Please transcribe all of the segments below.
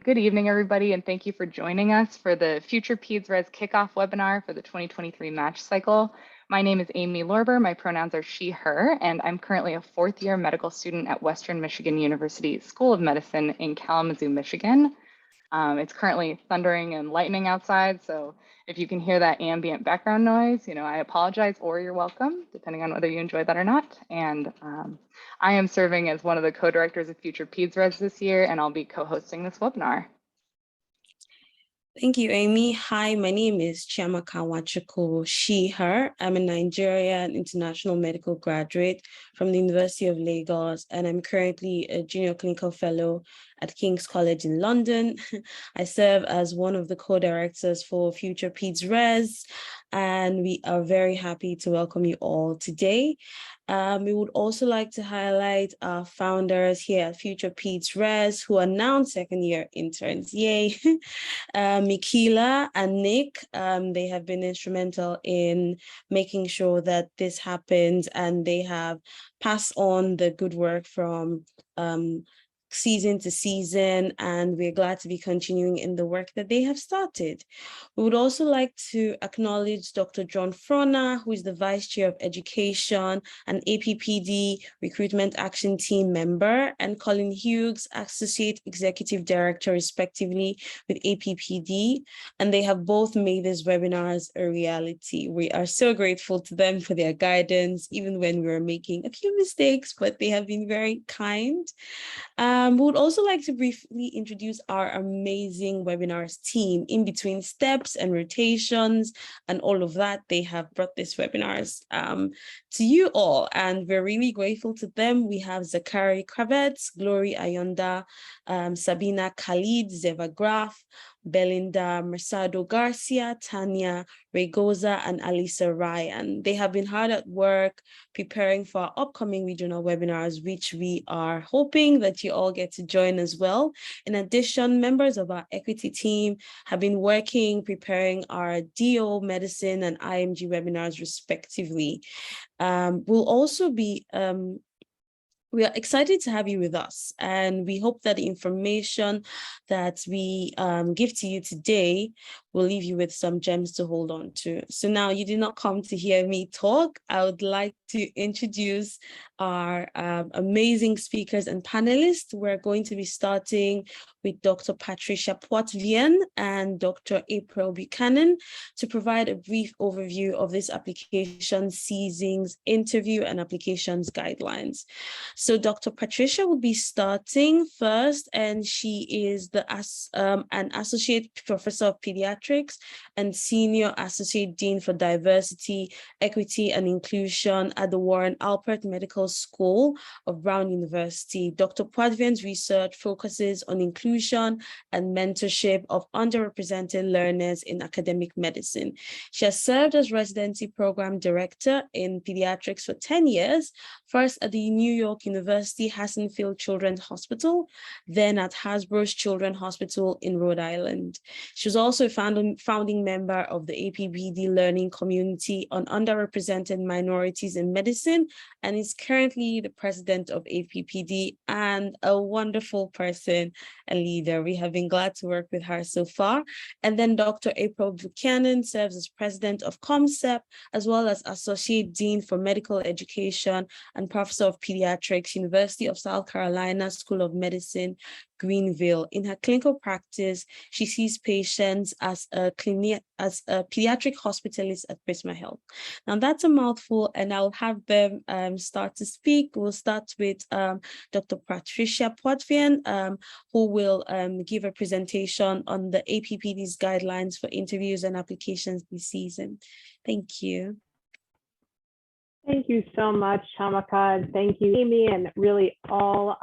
Good evening, everybody, and thank you for joining us for the FuturePedsRes Kickoff Webinar for the 2023 match cycle. My name is Amy Lorber. My pronouns are she, her, and I'm currently a fourth-year medical student at Western Michigan University School of Medicine in Kalamazoo, Michigan. It's currently thundering and lightning outside, so if you can hear that ambient background noise, I apologize or you're welcome, depending on whether you enjoy that or not. And I am serving as one of the co-directors of FuturePedsRes this year, and I'll be co-hosting this webinar. Thank you, Amy. Hi, my name is Chiamaka Nwachukwu, she, her. I'm a Nigerian international medical graduate from the University of Lagos, and I'm currently a junior clinical fellow at King's College in London. I serve as one of the co-directors for FuturePedsRes, and we are very happy to welcome you all today. We would also like to highlight our founders here at FuturePedsRes who are now second-year interns. Yay! Mikila and Nick, they have been instrumental in making sure that this happens, and they have passed on the good work from season to season, and we're glad to be continuing in the work that they have started. We would also like to acknowledge Dr. John Frona, who is the Vice Chair of Education and APPD Recruitment Action Team member, and Colin Hughes, Associate Executive Director, respectively, with APPD, and they have both made these webinars a reality. We are so grateful to them for their guidance, even when we were making a few mistakes, but they have been very kind. We would also like to briefly introduce our amazing webinars team. In between steps and rotations and all of that, they have brought these webinars to you all, and we're really grateful to them. We have Zakari Kravets, Glory Ayonda, Sabina Khalid, Zeva Graf, Belinda Mercado Garcia, Tanya Regoza, and Alisa Ryan. They have been hard at work preparing for our upcoming regional webinars, which we are hoping that you all get to join as well. In addition, members of our equity team have been working, preparing our DO medicine and IMG webinars respectively. We'll also be we are excited to have you with us, and we hope that the information that we give to you today will leave you with some gems to hold on to. So now you did not come to hear me talk. I would like to introduce our amazing speakers and panelists. We're going to be starting with Dr. Patricia Poitevin and Dr. April Buchanan to provide a brief overview of this application season's interview and applications guidelines. So Dr. Patricia will be starting first, and she is an Associate Professor of Pediatrics and Senior Associate Dean for Diversity, Equity, and Inclusion at the Warren Alpert Medical School of Brown University. Dr. Poitvin's research focuses on inclusion and mentorship of underrepresented learners in academic medicine. She has served as Residency Program Director in Pediatrics for 10 years, first at the New York University Hassenfield Children's Hospital, then at Hasbro's Children's Hospital in Rhode Island. She was also a founding member of the APPD Learning Community on Underrepresented Minorities in Medicine, and is currently the president of APPD and a wonderful person and leader. We have been glad to work with her so far. And then Dr. April Buchanan serves as president of COMCEP, as well as associate dean for medical education and professor of pediatrics, University of South Carolina School of Medicine, Greenville. In her clinical practice, she sees patients as a pediatric hospitalist at Prisma Health. Now that's a mouthful, and I'll have them start to speak. We'll start with Dr. Patricia Poitevin, who will give a presentation on the APPD's guidelines for interviews and applications this season. Thank you. Thank you so much, Chiamaka, and thank you, Amy, and really all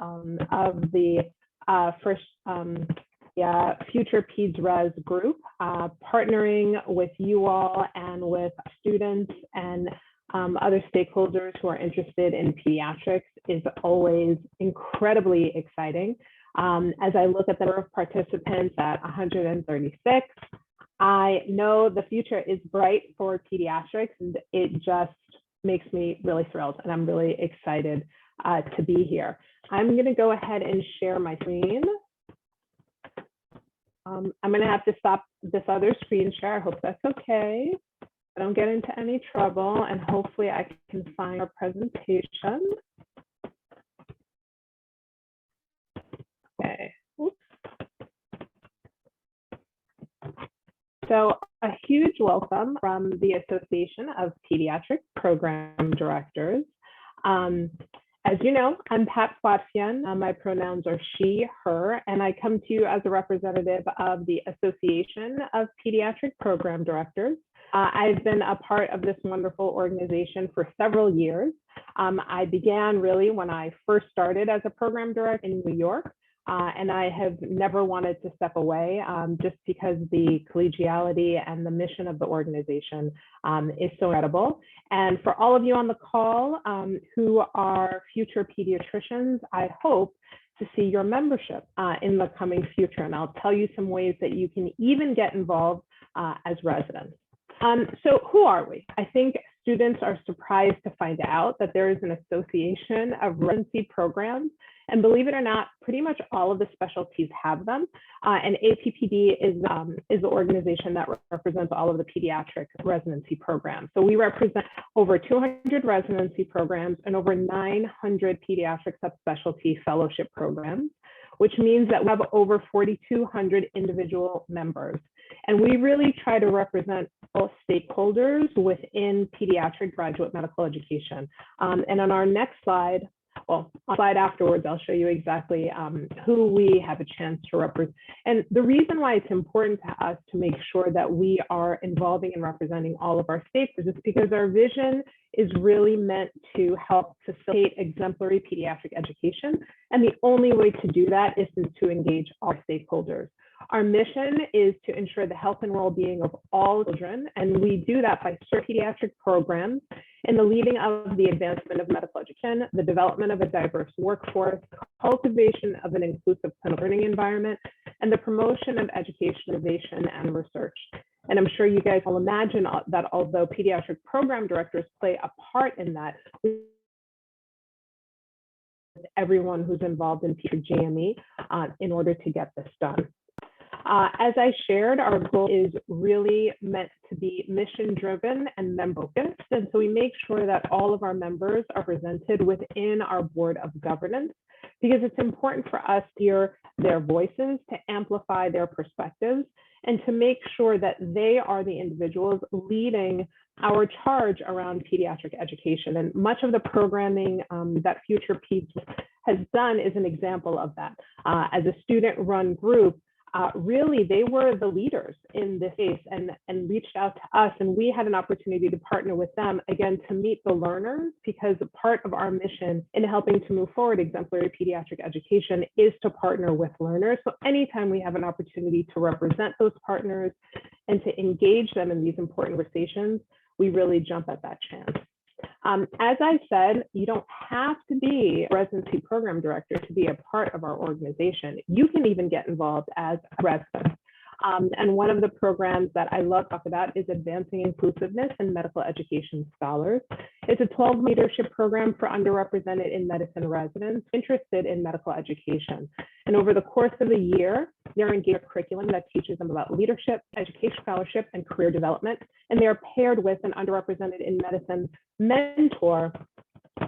of the FuturePedsRes group, partnering with you all and with students and other stakeholders who are interested in pediatrics is always incredibly exciting. As I look at the number of participants at 136, I know the future is bright for pediatrics, and it just makes me really thrilled, and I'm really excited to be here. I'm going to go ahead and share my screen. I'm going to have to stop this other screen share. I hope that's okay. I don't get into any trouble, and hopefully I can find our presentation. Okay. Oops. So a huge welcome from the Association of Pediatric Program Directors. As you know, I'm Pat Swatfian. My pronouns are she, her, and I come to you as a representative of the Association of Pediatric Program Directors. I've been a part of this wonderful organization for several years. I began really when I first started as a program director in New York. And I have never wanted to step away just because the collegiality and the mission of the organization is so incredible. And for all of you on the call who are future pediatricians, I hope to see your membership in the coming future. And I'll tell you some ways that you can even get involved as residents. So who are we? I think students are surprised to find out that there is an association of residency programs. And believe it or not, pretty much all of the specialties have them. And APPD is the organization that represents all of the pediatric residency programs. So we represent over 200 residency programs and over 900 pediatric subspecialty fellowship programs, which means that we have over 4,200 individual members. And we really try to represent all stakeholders within pediatric graduate medical education. And on our next slide, well, on the slide afterwards, I'll show you exactly who we have a chance to represent. And the reason why it's important to us to make sure that we are involving and representing all of our stakeholders is because our vision is really meant to help facilitate exemplary pediatric education. And the only way to do that is to engage all stakeholders. Our mission is to ensure the health and well-being of all children, and we do that by serving pediatric programs in the leading of the advancement of medical education, the development of a diverse workforce, cultivation of an inclusive clinical learning environment, and the promotion of education, innovation, and research. And I'm sure you guys will imagine that although pediatric program directors play a part in that, everyone who's involved in GME in order to get this done. As I shared, our goal is really meant to be mission-driven and member-focused. And so we make sure that all of our members are presented within our board of governance, because it's important for us to hear their voices, to amplify their perspectives, and to make sure that they are the individuals leading our charge around pediatric education. And much of the programming that FuturePeds has done is an example of that. As a student-run group, really, they were the leaders in this space and reached out to us, and we had an opportunity to partner with them, again, to meet the learners, because part of our mission in helping to move forward exemplary pediatric education is to partner with learners. So anytime we have an opportunity to represent those partners and to engage them in these important conversations, we really jump at that chance. As I said, you don't have to be a residency program director to be a part of our organization. You can even get involved as a resident. And one of the programs that I love to talk about is Advancing Inclusiveness in Medical Education Scholars. It's a 12 leadership program for underrepresented in medicine residents interested in medical education. And over the course of a year, they're engaged in a curriculum that teaches them about leadership, education, scholarship, and career development. And they are paired with an underrepresented in medicine mentor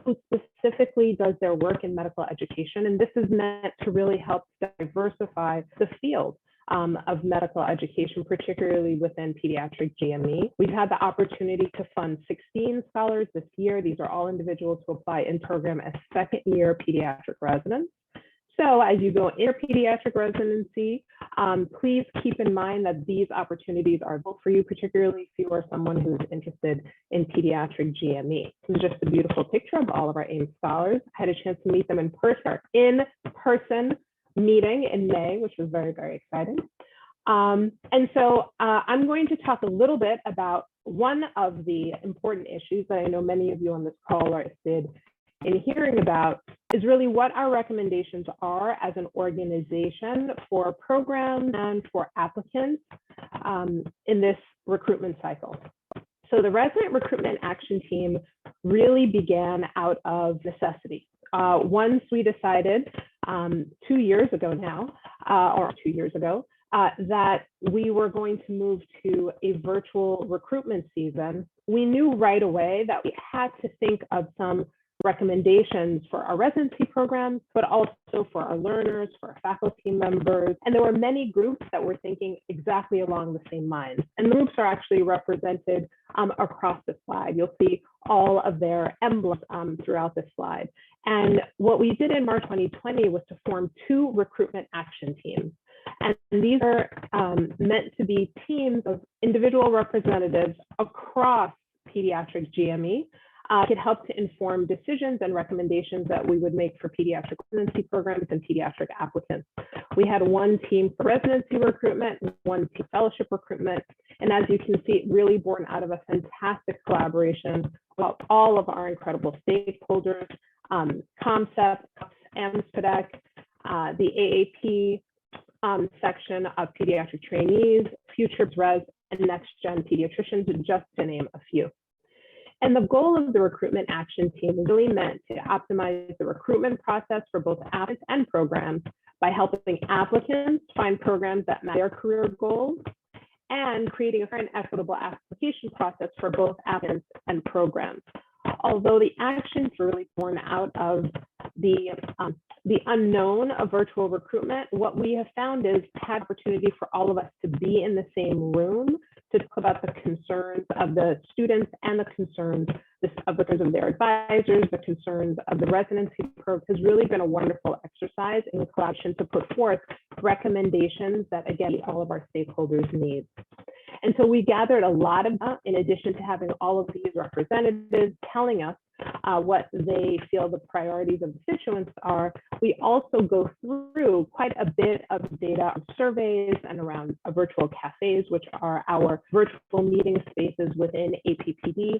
who specifically does their work in medical education. And this is meant to really help diversify the field of medical education, particularly within pediatric GME. We've had the opportunity to fund 16 scholars this year. These are all individuals who apply in program as second-year pediatric residents. So as you go into pediatric residency, please keep in mind that these opportunities are available for you, particularly if you are someone who's interested in pediatric GME. This is just a beautiful picture of all of our AIM scholars. I had a chance to meet them in person meeting in May, which was very, very exciting. And so I'm going to talk a little bit about one of the important issues that I know many of you on this call are interested in hearing about, is really what our recommendations are as an organization for programs and for applicants in this recruitment cycle. So the Resident Recruitment Action Team really began out of necessity. Once we decided 2 years ago now, or 2 years ago, that we were going to move to a virtual recruitment season, we knew right away that we had to think of some recommendations for our residency programs, but also for our learners, for our faculty members. And there were many groups that were thinking exactly along the same lines. And the groups are actually represented across the slide. You'll see all of their emblems throughout the slide. And what we did in March 2020 was to form 2 recruitment action teams. And these are meant to be teams of individual representatives across pediatric GME. Could help to inform decisions and recommendations that we would make for pediatric residency programs and pediatric applicants. We had 1 team for residency recruitment, 1 team fellowship recruitment, and as you can see, really born out of a fantastic collaboration with all of our incredible stakeholders, COMCEP, AMSPEDEC, the AAP section of pediatric trainees, FuturePedsRes, and Next Gen pediatricians, just to name a few. And the goal of the recruitment action team is really meant to optimize the recruitment process for both applicants and programs by helping applicants find programs that match their career goals and creating a fair and equitable application process for both applicants and programs. Although the actions are really born out of the unknown of virtual recruitment, what we have found is had opportunity for all of us to be in the same room to talk about the concerns of the students and the concerns of their advisors, the concerns of the residency program has really been a wonderful exercise in collaboration to put forth recommendations that, again, all of our stakeholders need. And so we gathered a lot of, in addition to having all of these representatives telling us what they feel the priorities of the constituents are, we also go through quite a bit of data on surveys and around virtual cafes, which are our virtual meeting spaces within APPD,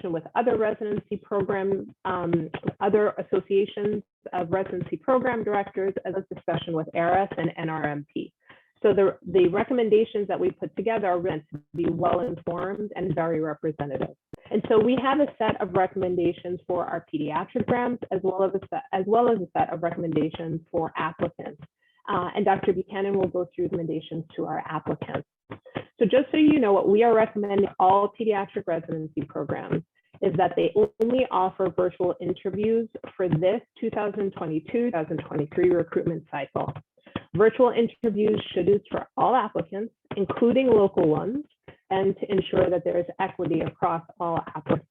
with other residency programs, other associations of residency program directors, as a discussion with ARIS and NRMP. So the recommendations that we put together are meant to be well-informed and very representative. And so we have a set of recommendations for our pediatric programs, as well as a set of recommendations for applicants. And Dr. Buchanan will go through recommendations to our applicants. So just so you know, what we are recommending all pediatric residency programs is that they only offer virtual interviews for this 2022-2023 recruitment cycle. Virtual interviews should be used for all applicants, including local ones, and to ensure that there is equity across all applicants.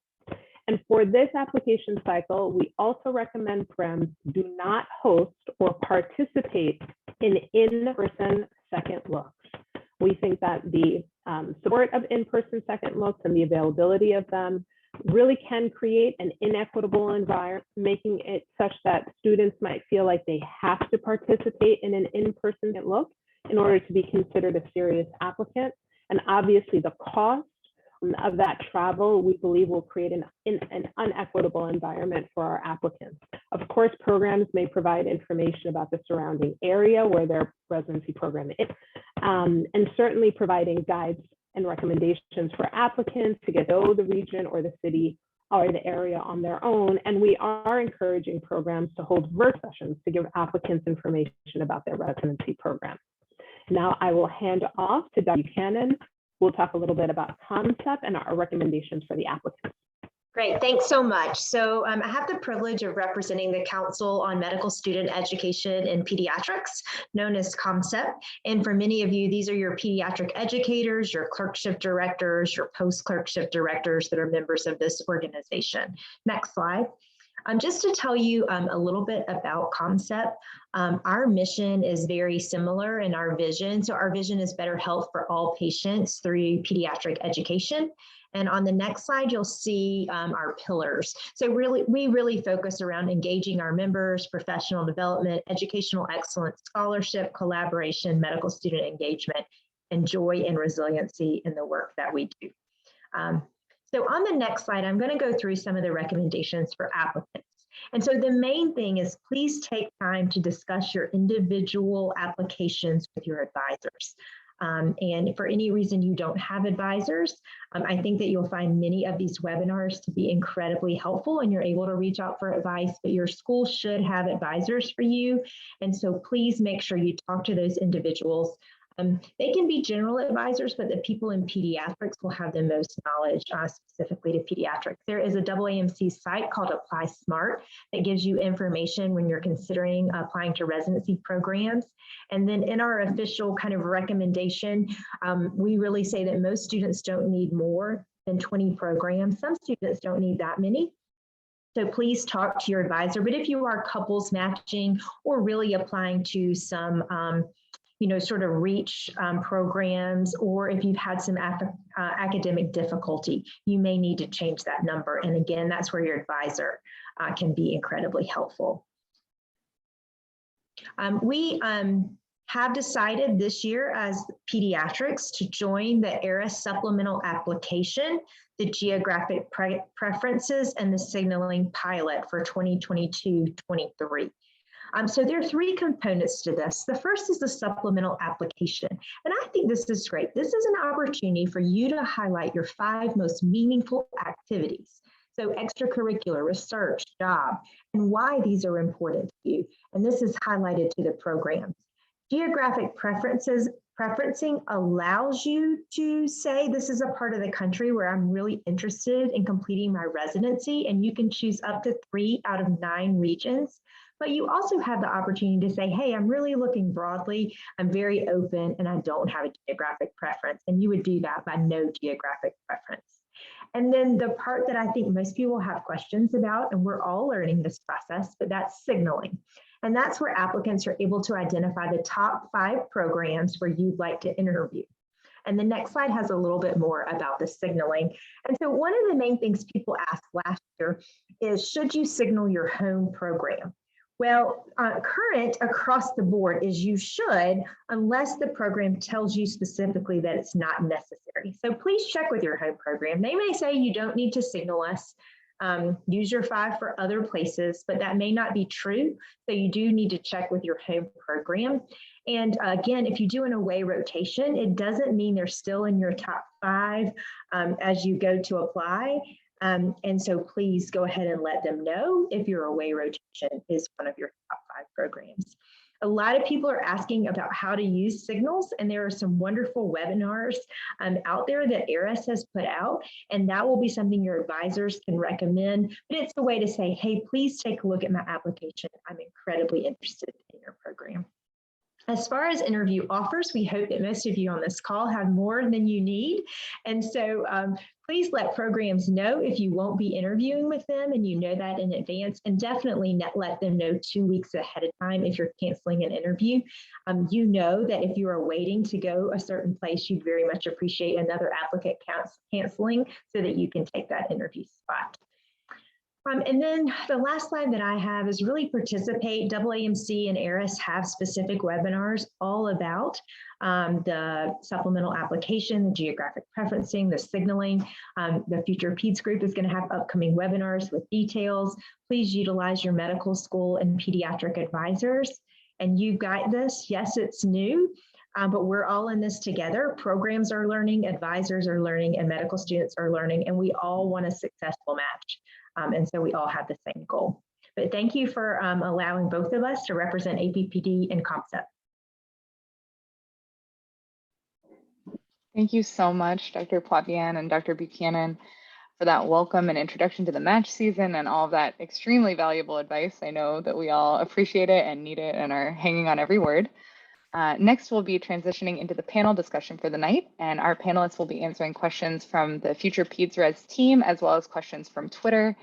And for this application cycle, we also recommend programs do not host or participate in in-person second looks. We think that the support of in-person second looks and the availability of them really can create an inequitable environment, making it such that students might feel like they have to participate in an in-person look in order to be considered a serious applicant. And obviously the cost of that travel, we believe, will create an unequitable environment for our applicants. Of course, programs may provide information about the surrounding area where their residency program is, and certainly providing guides and recommendations for applicants to get to know the region or the city or the area on their own. And we are encouraging programs to hold virtual sessions to give applicants information about their residency program. Now I will hand off to Dr. Buchanan. We'll talk a little bit about COMCEP and our recommendations for the applicants. Great, thanks so much. So I have the privilege of representing the Council on Medical Student Education in Pediatrics, known as COMCEP. And for many of you, these are your pediatric educators, your clerkship directors, your post-clerkship directors that are members of this organization. Next slide. Just to tell you a little bit about COMCEP, our mission is very similar in our vision. So our vision is better health for all patients through pediatric education. And on the next slide, you'll see our pillars. So we really focus around engaging our members, professional development, educational excellence, scholarship, collaboration, medical student engagement, and joy and resiliency in the work that we do. So on the next slide, I'm going to go through some of the recommendations for applicants. And so the main thing is please take time to discuss your individual applications with your advisors. And for any reason you don't have advisors, I think that you'll find many of these webinars to be incredibly helpful and you're able to reach out for advice, but your school should have advisors for you. And so please make sure you talk to those individuals They can be general advisors, but the people in pediatrics will have the most knowledge specifically to pediatrics. There is a AAMC site called Apply Smart that gives you information when you're considering applying to residency programs. And then in our official kind of recommendation, we really say that most students don't need more than 20 programs. Some students don't need that many. So please talk to your advisor. But if you are couples matching or really applying to some sort of reach programs, or if you've had some academic difficulty, you may need to change that number. And again, that's where your advisor can be incredibly helpful. We have decided this year as pediatrics to join the ERAS supplemental application, the geographic preferences, and the signaling pilot for 2022-23. So there are three components to this. The first is the supplemental application. And I think this is great. This is an opportunity for you to highlight your 5 most meaningful activities. So extracurricular, research, job, and why these are important to you. And this is highlighted to the programs. Geographic preferencing allows you to say, this is a part of the country where I'm really interested in completing my residency, and you can choose up to 3 out of 9 regions. But you also have the opportunity to say, hey, I'm really looking broadly, I'm very open, and I don't have a geographic preference. And you would do that by no geographic preference. And then the part that I think most people have questions about, and we're all learning this process, but that's signaling. And that's where applicants are able to identify the top 5 programs where you'd like to interview. And the next slide has a little bit more about the signaling. And so one of the main things people asked last year is, should you signal your home program? Well, current across the board is you should, unless the program tells you specifically that it's not necessary. So please check with your home program. They may say you don't need to signal us. Use your 5 for other places, but that may not be true. So you do need to check with your home program. And again, if you do an away rotation, it doesn't mean they're still in your top 5 as you go to apply. And so please go ahead and let them know if your away rotation is one of your top 5 programs. A lot of people are asking about how to use signals, and there are some wonderful webinars out there that ERAS has put out, and that will be something your advisors can recommend. But it's a way to say, hey, please take a look at my application. I'm incredibly interested in your program. As far as interview offers, we hope that most of you on this call have more than you need. And so please let programs know if you won't be interviewing with them and you know that in advance, and definitely let them know 2 weeks ahead of time if you're canceling an interview. You know that if you are waiting to go a certain place, you'd very much appreciate another applicant canceling so that you can take that interview spot. And then the last slide that I have is really participate. AAMC and ERAS have specific webinars all about the supplemental application, the geographic preferencing, the signaling. The Future Peds group is going to have upcoming webinars with details. Please utilize your medical school and pediatric advisors. And you guide this. Yes, it's new, but we're all in this together. Programs are learning, advisors are learning, and medical students are learning, and we all want a successful match. And so we all have the same goal. But thank you for allowing both of us to represent APPD and ComCEP. Thank you so much, Dr. Potvin and Dr. Buchanan, for that welcome and introduction to the match season and all of that extremely valuable advice. I know that we all appreciate it and need it and are hanging on every word. Next, we'll be transitioning into the panel discussion for the night, and our panelists will be answering questions from the FuturePedsRes team, as well as questions from Twitter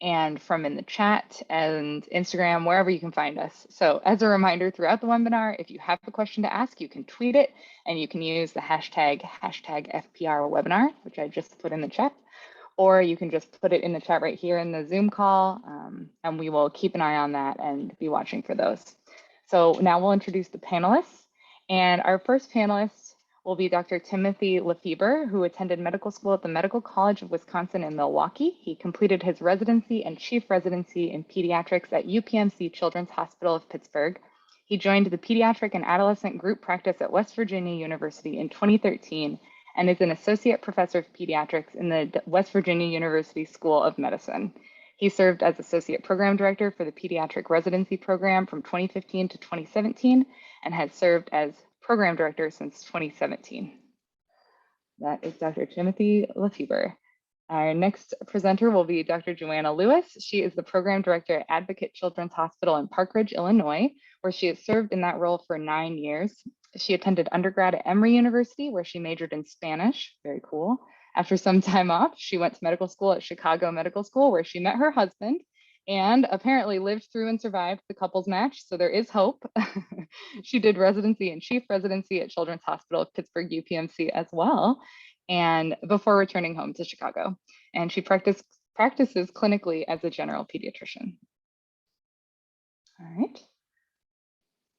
and from in the chat and Instagram, wherever you can find us. So as a reminder throughout the webinar, if you have a question to ask, you can tweet it, and you can use the hashtag FPRWebinar, which I just put in the chat, or you can just put it in the chat right here in the Zoom call, and we will keep an eye on that and be watching for those. So now we'll introduce the panelists, and our first panelist will be Dr. Timothy Lefebvre, who attended medical school at the Medical College of Wisconsin in Milwaukee. He completed his residency and chief residency in pediatrics at UPMC Children's Hospital of Pittsburgh. He joined the pediatric and adolescent group practice at West Virginia University in 2013 and is an associate professor of pediatrics in the West Virginia University School of Medicine. He served as Associate Program Director for the Pediatric Residency Program from 2015 to 2017 and has served as Program Director since 2017. That is Dr. Timothy Lefebvre. Our next presenter will be Dr. Joanna Lewis. She is the Program Director at Advocate Children's Hospital in Park Ridge, Illinois, where she has served in that role for 9 years. She attended undergrad at Emory University, where she majored in Spanish. Very cool. After some time off, she went to medical school at Chicago Medical School, where she met her husband and apparently lived through and survived the couples match. So there is hope. She did residency and chief residency at Children's Hospital of Pittsburgh UPMC as well, and before returning home to Chicago. And she practices clinically as a general pediatrician. All right.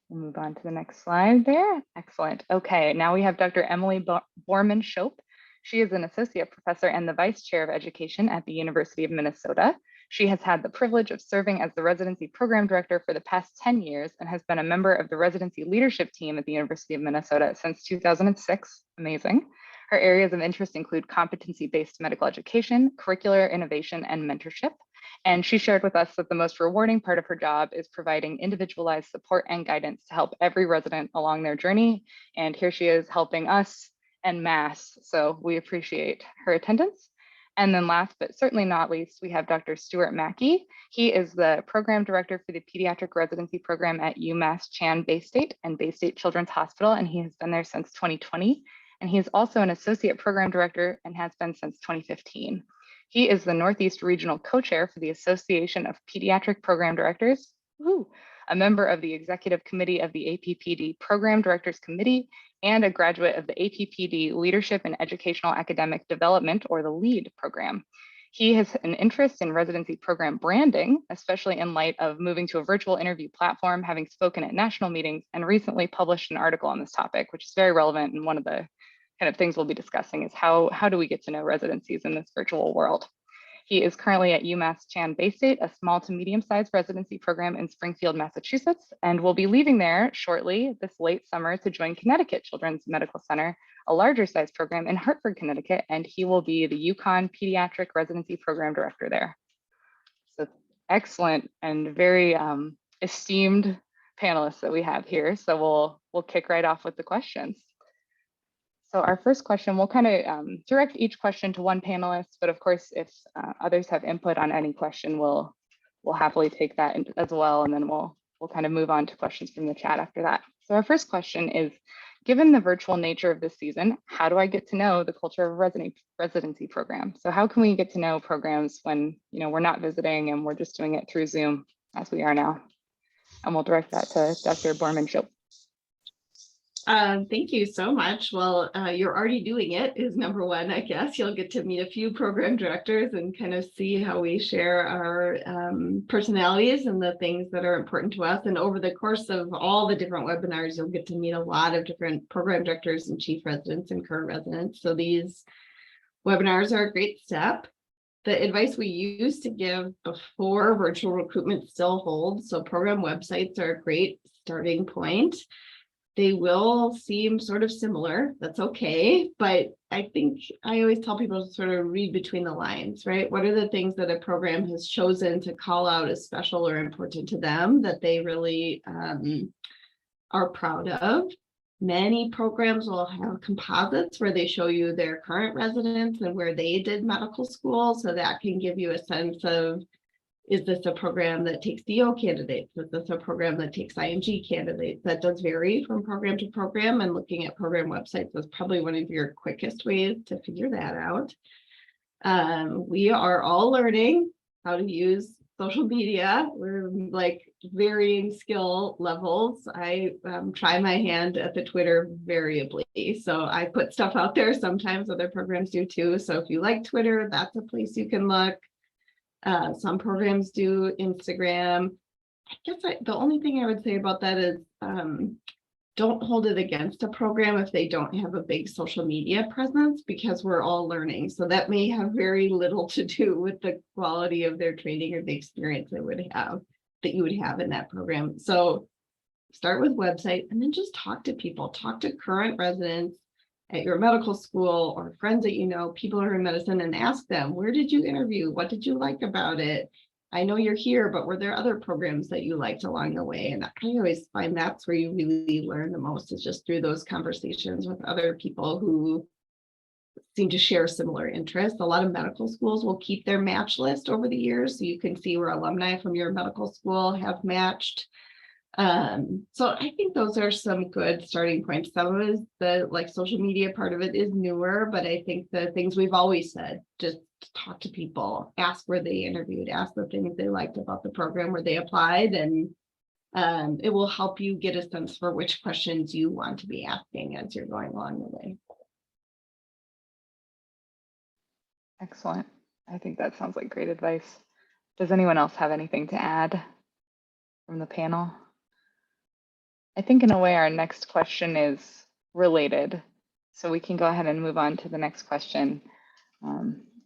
We'll move on to the next slide there. Excellent. Okay, now we have Dr. Emily Borman-Shope. She is an associate professor and the vice chair of education at the University of Minnesota. She has had the privilege of serving as the residency program director for the past 10 years and has been a member of the residency leadership team at the University of Minnesota since 2006. Amazing. Her areas of interest include competency-based medical education, curricular innovation, and mentorship. And she shared with us that the most rewarding part of her job is providing individualized support and guidance to help every resident along their journey. And here she is helping us en masse. So we appreciate her attendance. And then last, but certainly not least, we have Dr. Stuart Mackey. He is the program director for the pediatric residency program at UMass Chan Baystate and Baystate Children's Hospital, and he has been there since 2020. And he is also an associate program director and has been since 2015. He is the Northeast Regional Co-Chair for the Association of Pediatric Program Directors, a member of the Executive Committee of the APPD Program Directors Committee, and a graduate of the APPD Leadership and Educational Academic Development, or the LEAD program. He has an interest in residency program branding, especially in light of moving to a virtual interview platform, having spoken at national meetings, and recently published an article on this topic, which is very relevant. And one of the kind of things we'll be discussing is how do we get to know residencies in this virtual world. He is currently at UMass Chan Baystate, a small to medium-sized residency program in Springfield, Massachusetts, and will be leaving there shortly this late summer to join Connecticut Children's Medical Center, a larger size program in Hartford, Connecticut, and he will be the UConn Pediatric Residency Program Director there. So excellent and very esteemed panelists that we have here. So we'll kick right off with the questions. So our first question, we'll kind of direct each question to one panelist, but of course, if others have input on any question, we'll happily take that as well, and then we'll kind of move on to questions from the chat after that. So our first question is, given the virtual nature of this season, how do I get to know the culture of a residency program? So how can we get to know programs when we're not visiting and we're just doing it through Zoom as we are now? And we'll direct that to Dr. Borman-Shope. Thank you so much. Well, you're already doing it is number one, I guess. You'll get to meet a few program directors and kind of see how we share our personalities and the things that are important to us. And over the course of all the different webinars, you'll get to meet a lot of different program directors and chief residents and current residents. So these webinars are a great step. The advice we used to give before virtual recruitment still holds. So program websites are a great starting point. They will seem sort of similar. That's okay. But I think I always tell people to sort of read between the lines, right? What are the things that a program has chosen to call out as special or important to them that they really are proud of? Many programs will have composites where they show you their current residents and where they did medical school. So that can give you a sense of, is this a program that takes DO candidates? Is this a program that takes IMG candidates? That does vary from program to program, and looking at program websites is probably one of your quickest ways to figure that out. We are all learning how to use social media. We're like varying skill levels. I try my hand at the Twitter variably. So I put stuff out there. Sometimes other programs do too. So if you like Twitter, that's a place you can look. Some programs do Instagram. I guess the only thing I would say about that is don't hold it against a program if they don't have a big social media presence, because we're all learning. So that may have very little to do with the quality of their training or the experience they would have, that you would have in that program. So start with website and then just talk to people, talk to current residents at your medical school or friends that you know, people who are in medicine, and ask them, where did you interview? What did you like about it? I know you're here, but were there other programs that you liked along the way? And I always find that's where you really learn the most, is just through those conversations with other people who seem to share similar interests. A lot of medical schools will keep their match list over the years, so you can see where alumni from your medical school have matched. So I think those are some good starting points. Some of the like social media part of it is newer, but I think the things we've always said, just talk to people, ask where they interviewed, ask the things they liked about the program where they applied, and it will help you get a sense for which questions you want to be asking as you're going along the way. Excellent. I think that sounds like great advice. Does anyone else have anything to add from the panel? I think in a way our next question is related, so we can go ahead and move on to the next question.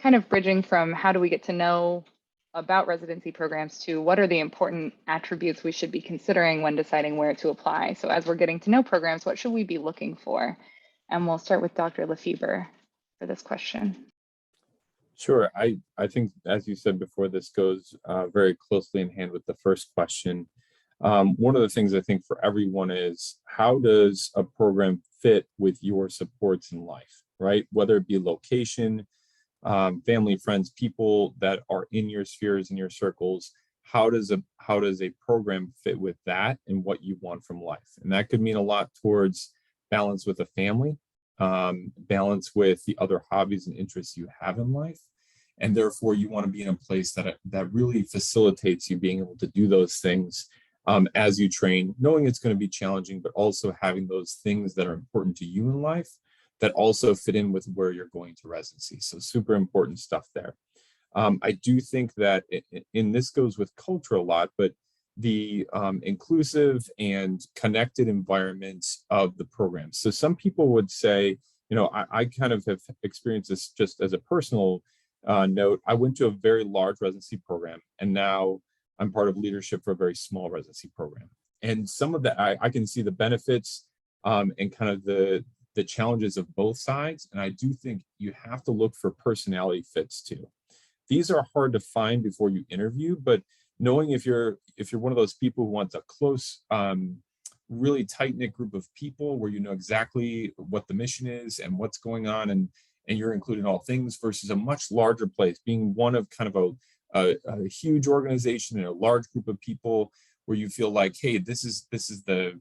Kind of bridging from how do we get to know about residency programs to what are the important attributes we should be considering when deciding where to apply. So as we're getting to know programs, what should we be looking for? And we'll start with Dr. Lefebvre for this question. Sure. I think, as you said before, this goes very closely in hand with the first question. One of the things I think for everyone is, how does a program fit with your supports in life, right? Whether it be location, family, friends, people that are in your spheres, in your circles, how does a program fit with that and what you want from life? And that could mean a lot towards balance with a family, balance with the other hobbies and interests you have in life. And therefore you want to be in a place that really facilitates you being able to do those things as you train, knowing it's going to be challenging, but also having those things that are important to you in life that also fit in with where you're going to residency. So super important stuff there. I do think that, and this goes with culture a lot, but the inclusive and connected environments of the program. So some people would say, I kind of have experienced this just as a personal note. I went to a very large residency program, and now I'm part of leadership for a very small residency program. And some of that, I can see the benefits and kind of the challenges of both sides. And I do think you have to look for personality fits too. These are hard to find before you interview, but knowing if you're one of those people who wants a close, really tight-knit group of people where you know exactly what the mission is and what's going on, and you're including all things, versus a much larger place, being one of kind of a huge organization and a large group of people where you feel like, hey, this is the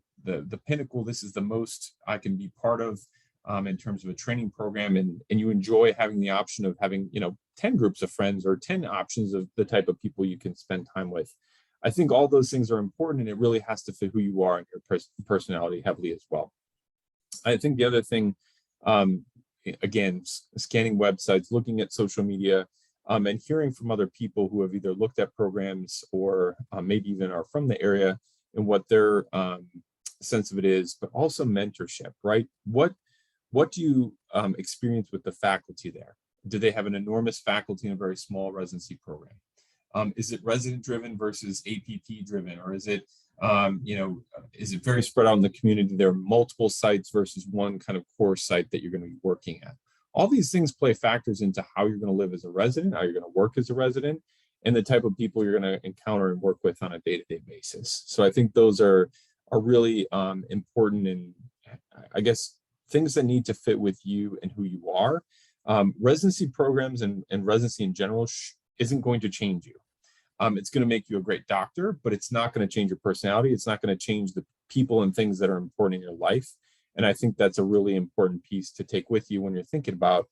pinnacle, this is the most I can be part of in terms of a training program, and you enjoy having the option of having 10 groups of friends or 10 options of the type of people you can spend time with. I think all those things are important, and it really has to fit who you are and your personality heavily as well. I think the other thing, again, scanning websites, looking at social media, and hearing from other people who have either looked at programs or maybe even are from the area and what their sense of it is, but also mentorship, right? What do you experience with the faculty there? Do they have an enormous faculty in a very small residency program? Is it resident driven versus APP driven, or is it very spread out in the community? There are multiple sites versus one kind of core site that you're going to be working at. All these things play factors into how you're going to live as a resident, how you're going to work as a resident, and the type of people you're going to encounter and work with on a day-to-day basis. So I think those are really important, and I guess things that need to fit with you and who you are. Residency programs and residency in general isn't going to change you. It's going to make you a great doctor, but it's not going to change your personality. It's not going to change the people and things that are important in your life. And I think that's a really important piece to take with you when you're thinking about,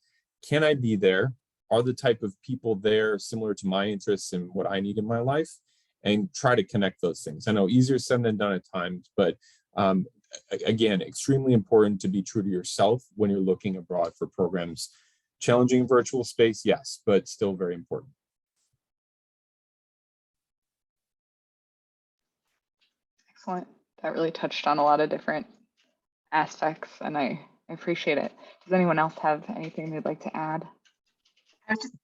can I be there? Are the type of people there similar to my interests and what I need in my life? And try to connect those things. I know easier said than done at times, but again, extremely important to be true to yourself when you're looking abroad for programs. Challenging virtual space, yes, but still very important. Excellent. That really touched on a lot of different aspects, and I appreciate it. Does anyone else have anything they'd like to add?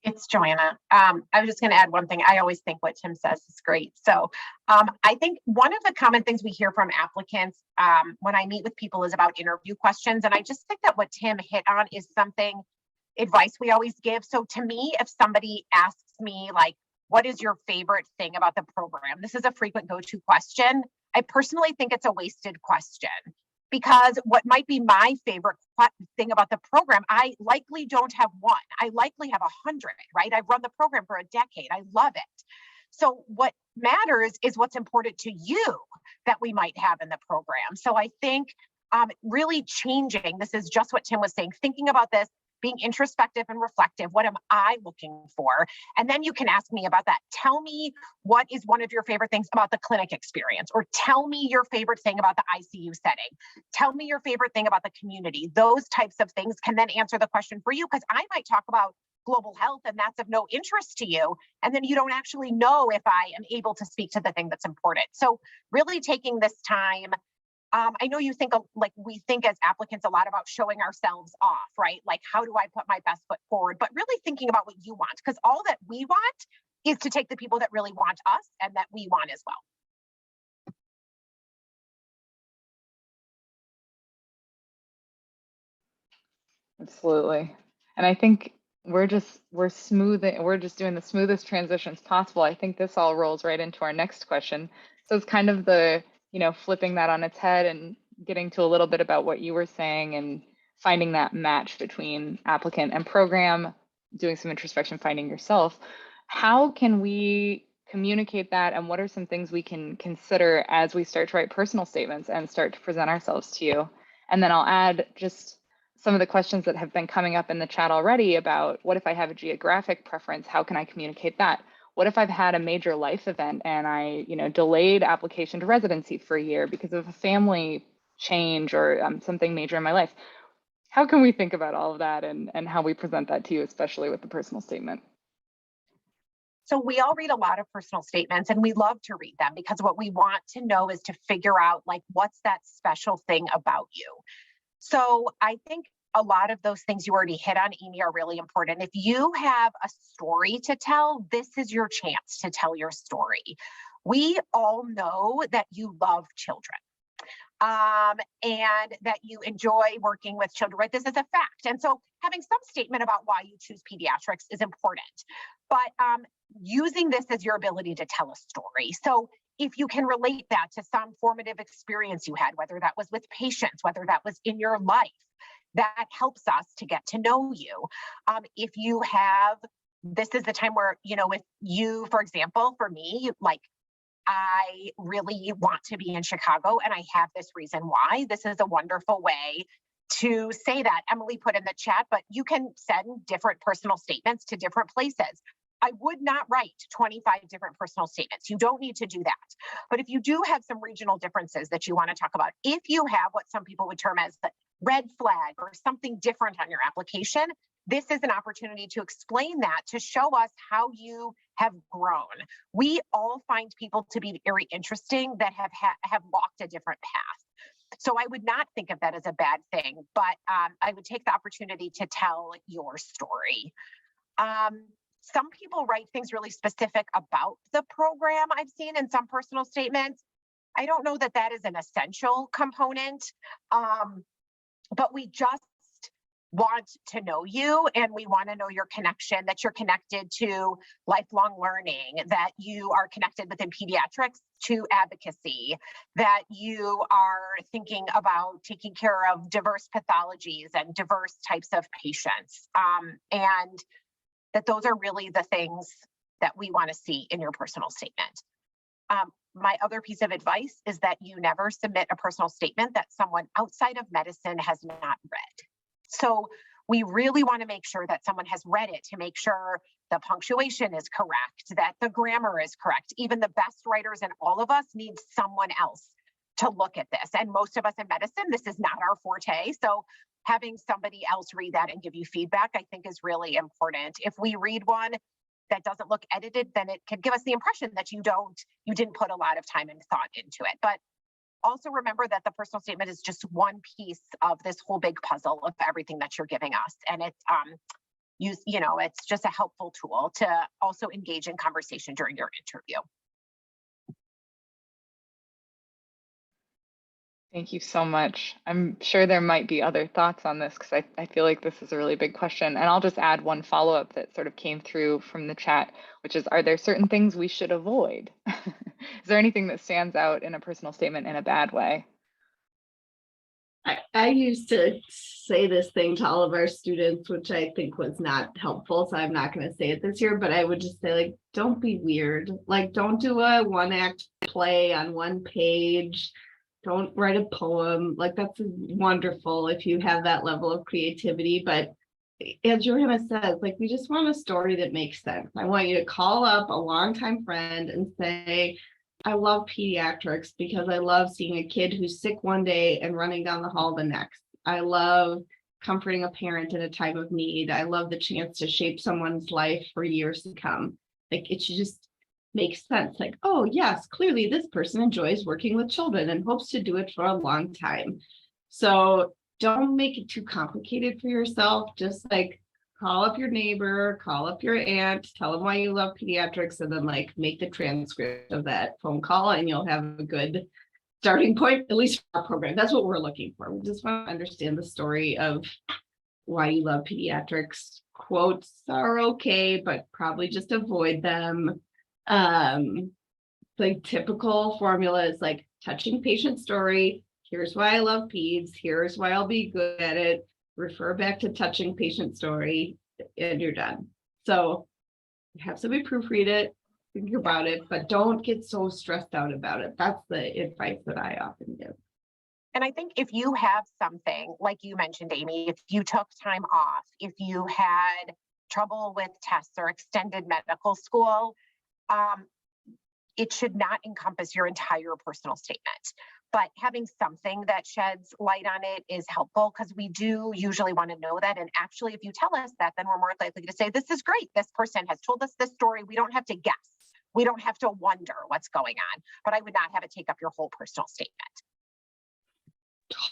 It's Joanna. I was just going to add one thing. I always think what Tim says is great. So I think one of the common things we hear from applicants when I meet with people is about interview questions. And I just think that what Tim hit on is advice we always give. So to me, if somebody asks me, like, what is your favorite thing about the program? This is a frequent go-to question. I personally think it's a wasted question, because what might be my favorite thing about the program, I likely don't have one. I likely have 100, right? I've run the program for a decade. I love it. So what matters is what's important to you that we might have in the program. So I think really changing, this is just what Tim was saying, thinking about this, being introspective and reflective. What am I looking for? And then you can ask me about that. Tell me what is one of your favorite things about the clinic experience, or tell me your favorite thing about the ICU setting. Tell me your favorite thing about the community. Those types of things can then answer the question for you, because I might talk about global health and that's of no interest to you. And then you don't actually know if I am able to speak to the thing that's important. So really taking this time, I know you think like we think as applicants a lot about showing ourselves off, right? Like, how do I put my best foot forward? But really thinking about what you want, because all that we want is to take the people that really want us and that we want as well. Absolutely. And I think we're just doing the smoothest transitions possible. I think this all rolls right into our next question. So it's kind of the, flipping that on its head and getting to a little bit about what you were saying and finding that match between applicant and program, doing some introspection, finding yourself. How can we communicate that, and what are some things we can consider as we start to write personal statements and start to present ourselves to you? And then I'll add just some of the questions that have been coming up in the chat already about what if I have a geographic preference, how can I communicate that? What if I've had a major life event and I, delayed application to residency for a year because of a family change or something major in my life? How can we think about all of that and how we present that to you, especially with the personal statement? So we all read a lot of personal statements, and we love to read them because what we want to know is to figure out, like, what's that special thing about you? So I think a lot of those things you already hit on, Amy, are really important. If you have a story to tell, this is your chance to tell your story. We all know that you love children. And that you enjoy working with children, right? This is a fact. And so having some statement about why you choose pediatrics is important, but using this as your ability to tell a story. So if you can relate that to some formative experience you had, whether that was with patients, whether that was in your life, that helps us to get to know you. If you have, this is the time where, if you, for example, for me, like, I really want to be in Chicago and I have this reason why. This is a wonderful way to say that. Emily put in the chat, but you can send different personal statements to different places. I would not write 25 different personal statements. You don't need to do that. But if you do have some regional differences that you want to talk about, if you have what some people would term as the red flag or something different on your application, this is an opportunity to explain that, to show us how you have grown. We all find people to be very interesting that have walked a different path. So I would not think of that as a bad thing, but I would take the opportunity to tell your story. Some people write things really specific about the program I've seen in some personal statements. I don't know that that is an essential component, but we just want to know you, and we want to know your connection, that you're connected to lifelong learning, that you are connected within pediatrics to advocacy, that you are thinking about taking care of diverse pathologies and diverse types of patients, and that those are really the things that we want to see in your personal statement. My other piece of advice is that you never submit a personal statement that someone outside of medicine has not read. So we really want to make sure that someone has read it, to make sure the punctuation is correct, that the grammar is correct. Even the best writers and all of us need someone else to look at this. And most of us in medicine, this is not our forte. So having somebody else read that and give you feedback, I think, is really important. If we read one that doesn't look edited, then it can give us the impression that you didn't put a lot of time and thought into it. But also remember that the personal statement is just one piece of this whole big puzzle of everything that you're giving us. And it's it's just a helpful tool to also engage in conversation during your interview. Thank you so much. I'm sure there might be other thoughts on this because I feel like this is a really big question. And I'll just add one follow-up that sort of came through from the chat, which is, are there certain things we should avoid? Is there anything that stands out in a personal statement in a bad way? I used to say this thing to all of our students, which I think was not helpful. So I'm not going to say it this year, but I would just say, like, don't be weird. Like, don't do a one-act play on one page. Don't write a poem. Like, that's wonderful if you have that level of creativity. But as Johanna says, like, we just want a story that makes sense. I want you to call up a longtime friend and say, I love pediatrics because I love seeing a kid who's sick one day and running down the hall the next. I love comforting a parent in a time of need. I love the chance to shape someone's life for years to come. Like, it should just make sense. Like, oh yes, clearly this person enjoys working with children and hopes to do it for a long time. So don't make it too complicated for yourself. Just like, call up your neighbor, call up your aunt, tell them why you love pediatrics, and then like make the transcript of that phone call, and you'll have a good starting point, at least for our program. That's what we're looking for. We just want to understand the story of why you love pediatrics. Quotes are okay, but probably just avoid them. The typical formula is like touching patient story. Here's why I love peds. Here's why I'll be good at it. Refer back to touching patient story, and you're done. So have somebody proofread it, think about it, but don't get so stressed out about it. That's the advice that I often give. And I think if you have something, like you mentioned, Amy, if you took time off, if you had trouble with tests or extended medical school, it should not encompass your entire personal statement. But having something that sheds light on it is helpful, because we do usually want to know that. And actually, if you tell us that, then we're more likely to say, this is great. This person has told us this story. We don't have to guess. We don't have to wonder what's going on. But I would not have it take up your whole personal statement.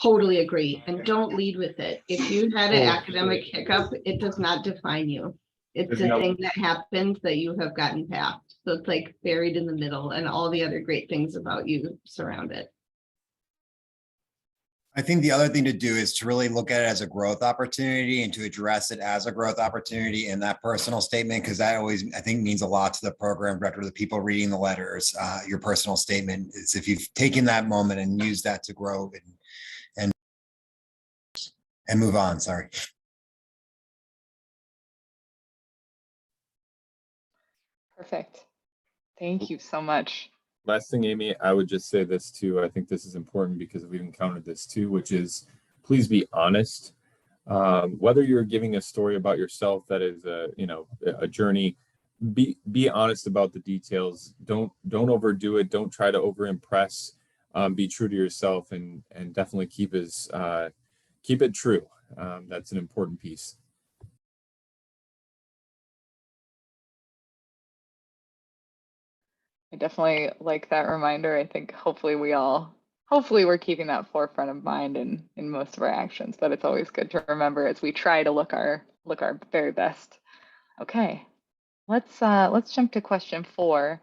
Totally agree. And don't lead with it. If you had an academic hiccup, it does not define you. It's a thing that happens that you have gotten past. So it's like buried in the middle, and all the other great things about you surround it. I think the other thing to do is to really look at it as a growth opportunity and to address it as a growth opportunity in that personal statement, because that always, I think, means a lot to the program director, the people reading the letters. Your personal statement is, if you've taken that moment and used that to grow and move on. Sorry. Perfect. Thank you so much. Last thing, Amy, I would just say this too. I think this is important because we've encountered this too, which is, please be honest. Whether you're giving a story about yourself that is a journey, be honest about the details. Don't overdo it. Don't try to over impress. Be true to yourself, and definitely keep it true. That's an important piece. I definitely like that reminder. I think hopefully we're keeping that forefront of mind in most of our actions, but it's always good to remember as we try to look our very best. Okay, let's jump to question 4.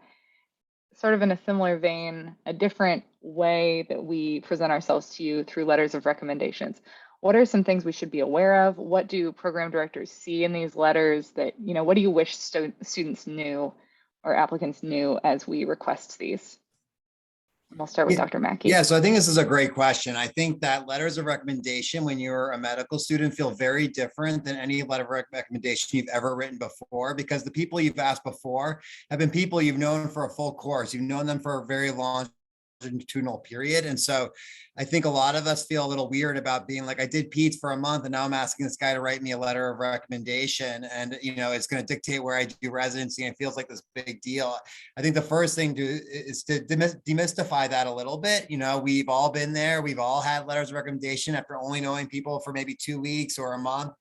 Sort of in a similar vein, a different way that we present ourselves to you through letters of recommendations. What are some things we should be aware of? What do program directors see in these letters that, what do you wish students knew or applicants knew as we request these? We'll start with Dr. Mackey. Yeah, so I think this is a great question. I think that letters of recommendation when you're a medical student feel very different than any letter of recommendation you've ever written before, because the people you've asked before have been people you've known for a full course. You've known them for a very longitudinal period. And so I think a lot of us feel a little weird about being like, I did peds for a month and now I'm asking this guy to write me a letter of recommendation, and it's going to dictate where I do residency, and it feels like this big deal. I think the first thing is to demystify that a little bit. We've all been there. We've all had letters of recommendation after only knowing people for maybe 2 weeks or a month.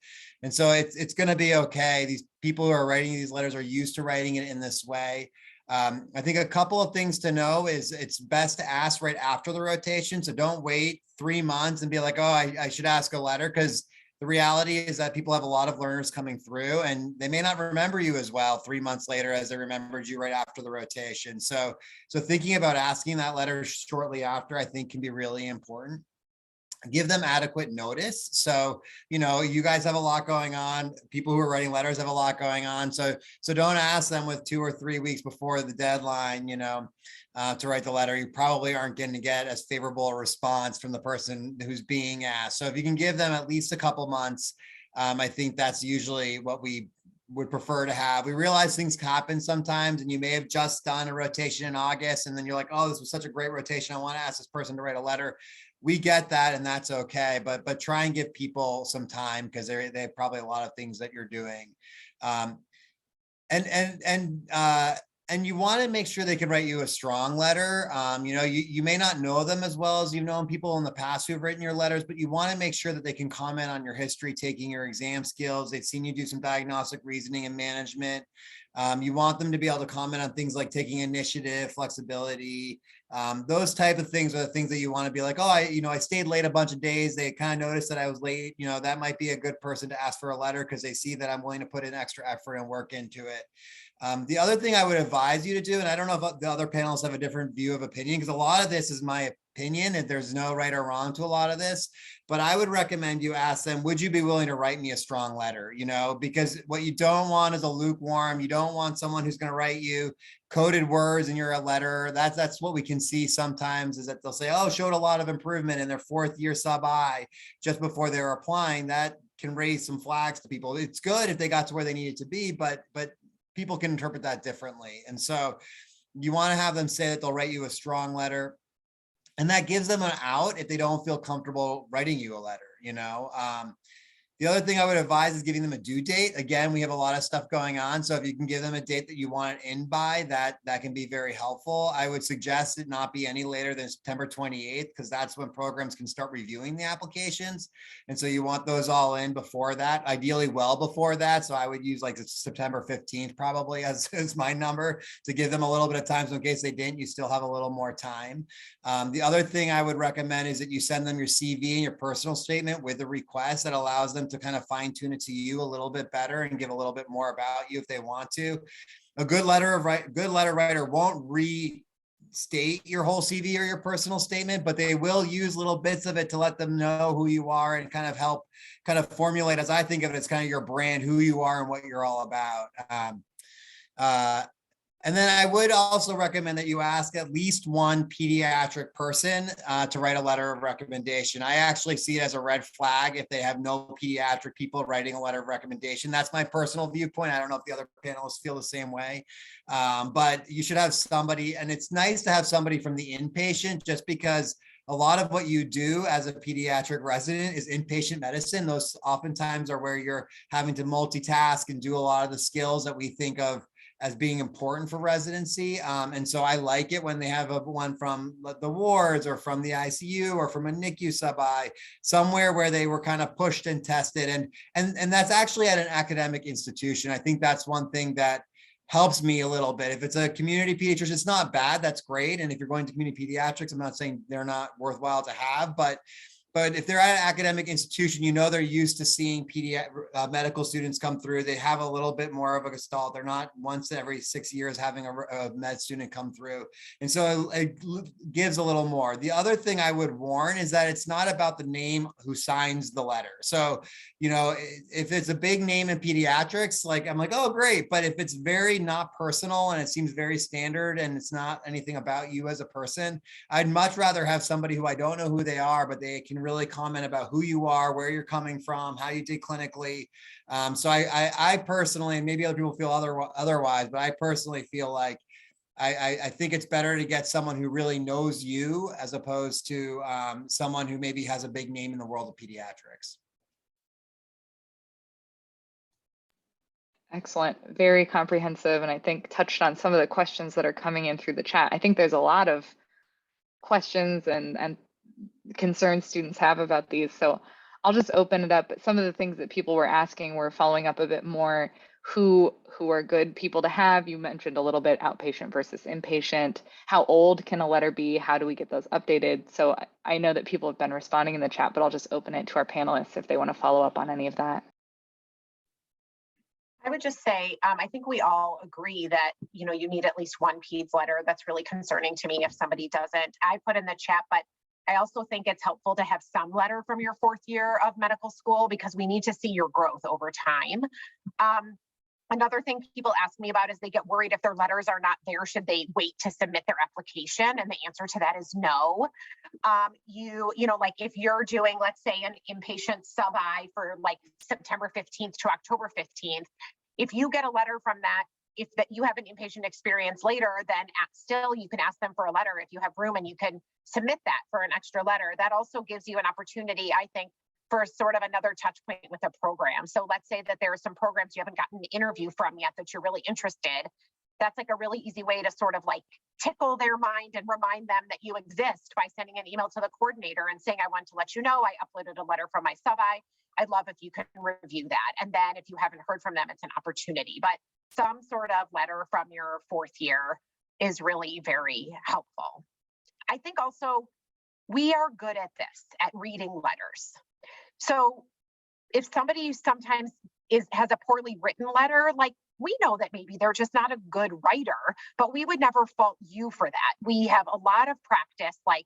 And so it's going to be okay. These people who are writing these letters are used to writing it in this way. I think a couple of things to know is it's best to ask right after the rotation. So don't wait 3 months and be like, oh, I should ask a letter, because the reality is that people have a lot of learners coming through, and they may not remember you as well 3 months later as they remembered you right after the rotation. So thinking about asking that letter shortly after, I think, can be really important. Give them adequate notice. So, you guys have a lot going on. People who are writing letters have a lot going on. So don't ask them with 2 or 3 weeks before the deadline, to write the letter. You probably aren't going to get as favorable a response from the person who's being asked. So if you can give them at least a couple months, I think that's usually what we would prefer to have. We realize things happen sometimes, and you may have just done a rotation in August, and then you're like, oh, this was such a great rotation, I want to ask this person to write a letter. We get that, and that's okay, but try and give people some time, because they have probably a lot of things that you're doing. And you want to make sure they can write you a strong letter. You may not know them as well as you've known people in the past who've written your letters, but you want to make sure that they can comment on your history, taking your exam skills. They've seen you do some diagnostic reasoning and management. You want them to be able to comment on things like taking initiative, flexibility. Those type of things are the things that you want to be like, oh, I stayed late a bunch of days. They kind of noticed that I was late. That might be a good person to ask for a letter, because they see that I'm willing to put in extra effort and work into it. The other thing I would advise you to do, and I don't know if the other panelists have a different view of opinion, because a lot of this is my opinion, and there's no right or wrong to a lot of this, but I would recommend you ask them, would you be willing to write me a strong letter? Because what you don't want is a lukewarm. You don't want someone who's going to write you coded words in your letter. That's what we can see sometimes, is that they'll say, oh, showed a lot of improvement in their 4th year sub-I just before they're applying. That can raise some flags to people. It's good if they got to where they needed to be, but people can interpret that differently. And so you want to have them say that they'll write you a strong letter, and that gives them an out if they don't feel comfortable writing you a letter. The other thing I would advise is giving them a due date. Again, we have a lot of stuff going on. So if you can give them a date that you want it in by, that can be very helpful. I would suggest it not be any later than September 28th, because that's when programs can start reviewing the applications. And so you want those all in before that, ideally well before that. So I would use like September 15th probably as my number, to give them a little bit of time. So in case they didn't, you still have a little more time. The other thing I would recommend is that you send them your CV and your personal statement with a request that allows them to kind of fine tune it to you a little bit better and give a little bit more about you if they want to. A good letter writer won't restate your whole CV or your personal statement, but they will use little bits of it to let them know who you are and kind of help kind of formulate, as I think of it, it's kind of your brand, who you are and what you're all about. And then I would also recommend that you ask at least one pediatric person to write a letter of recommendation. I actually see it as a red flag if they have no pediatric people writing a letter of recommendation. That's my personal viewpoint. I don't know if the other panelists feel the same way, but you should have somebody, and it's nice to have somebody from the inpatient, just because a lot of what you do as a pediatric resident is inpatient medicine. Those oftentimes are where you're having to multitask and do a lot of the skills that we think of as being important for residency. And so I like it when they have one from the wards or from the ICU or from a NICU sub-I, somewhere where they were kind of pushed and tested. And that's actually at an academic institution. I think that's one thing that helps me a little bit. If it's a community pediatrician, it's not bad, that's great. And if you're going to community pediatrics, I'm not saying they're not worthwhile to have, but if they're at an academic institution, they're used to seeing medical students come through. They have a little bit more of a gestalt. They're not once every 6 years having a med student come through. And so it gives a little more. The other thing I would warn is that it's not about the name who signs the letter. So, if it's a big name in pediatrics, I'm like, oh, great. But if it's very not personal and it seems very standard and it's not anything about you as a person, I'd much rather have somebody who I don't know who they are, but they can really comment about who you are, where you're coming from, how you did clinically. So I personally, and maybe other people feel otherwise, but I personally feel like I think it's better to get someone who really knows you as opposed to someone who maybe has a big name in the world of pediatrics. Excellent. Very comprehensive. And I think touched on some of the questions that are coming in through the chat. I think there's a lot of questions and concerns students have about these. So I'll just open it up. Some of the things that people were asking were following up a bit more. who are good people to have. You mentioned a little bit outpatient versus inpatient. How old can a letter be? How do we get those updated? So I know that people have been responding in the chat, but I'll just open it to our panelists if they want to follow up on any of that. I would just say, I think we all agree that, you know, you need at least one PEDS letter. That's really concerning to me if somebody doesn't. I put in the chat, but I also think it's helpful to have some letter from your 4th year of medical school because we need to see your growth over time. Another thing people ask me about is they get worried if their letters are not there, should they wait to submit their application? And the answer to that is no. You know, like if you're doing, let's say, an inpatient sub-I for like September 15th to October 15th, if you get a letter from that, if that you have an inpatient experience later, then still you can ask them for a letter if you have room and you can submit that for an extra letter. That also gives you an opportunity, I think, for sort of another touch point with a program. So let's say that there are some programs you haven't gotten an interview from yet that you're really interested. That's like a really easy way to sort of like tickle their mind and remind them that you exist by sending an email to the coordinator and saying, I want to let you know I uploaded a letter from my sub-I. I'd love if you could review that. And then if you haven't heard from them, it's an opportunity. But some sort of letter from your 4th year is really very helpful. I think also we are good at this, at reading letters. So if somebody sometimes has a poorly written letter, like we know that maybe they're just not a good writer, but we would never fault you for that. We have a lot of practice, like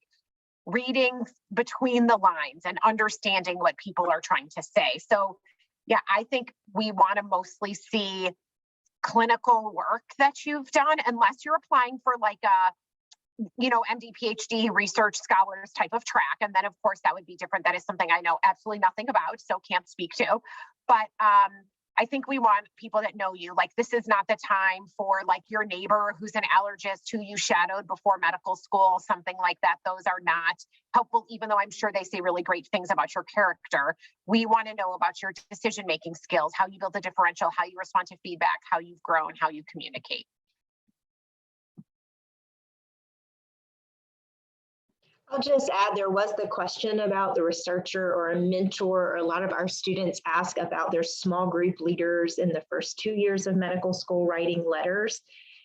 reading between the lines and understanding what people are trying to say. So yeah, I think we want to mostly see clinical work that you've done, unless you're applying for like a, you know, MD, PhD, research scholars type of track. And then of course that would be different. That is something I know absolutely nothing about, so can't speak to. But I think we want people that know you. Like this is not the time for like your neighbor who's an allergist who you shadowed before medical school, something like that. Those are not helpful, even though I'm sure they say really great things about your character. We want to know about your decision-making skills, how you build a differential, how you respond to feedback, how you've grown, how you communicate. I'll just add, there was the question about the researcher or a mentor, or a lot of our students ask about their small group leaders in the first 2 years of medical school writing letters.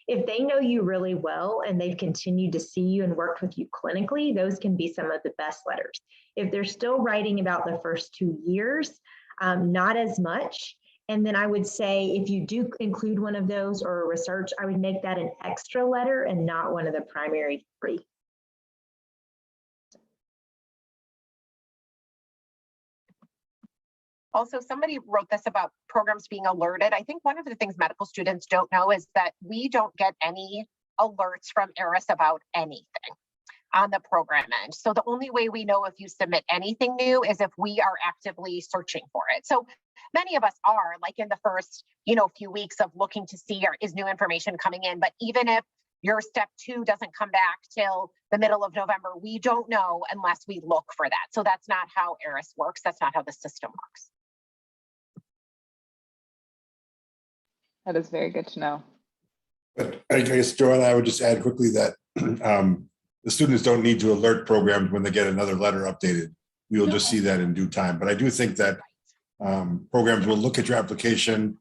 If they know you really well and they've continued to see you and worked with you clinically, those can be some of the best letters. If they're still writing about the first 2 years, not as much. And then I would say if you do include one of those or a research, I would make that an extra letter and not one of the primary 3. Also, somebody wrote this about programs being alerted. I think one of the things medical students don't know is that we don't get any alerts from ERIS about anything on the program end. So the only way we know if you submit anything new is if we are actively searching for it. So many of us are, like in the first, few weeks of looking to see is new information coming in. But even if your step 2 doesn't come back till the middle of November, we don't know unless we look for that. So that's not how ERIS works. That's not how the system works. That is very good to know. But I guess, Joanna, I would just add quickly that the students don't need to alert programs when they get another letter updated. We will just see that in due time. But I do think that programs will look at your application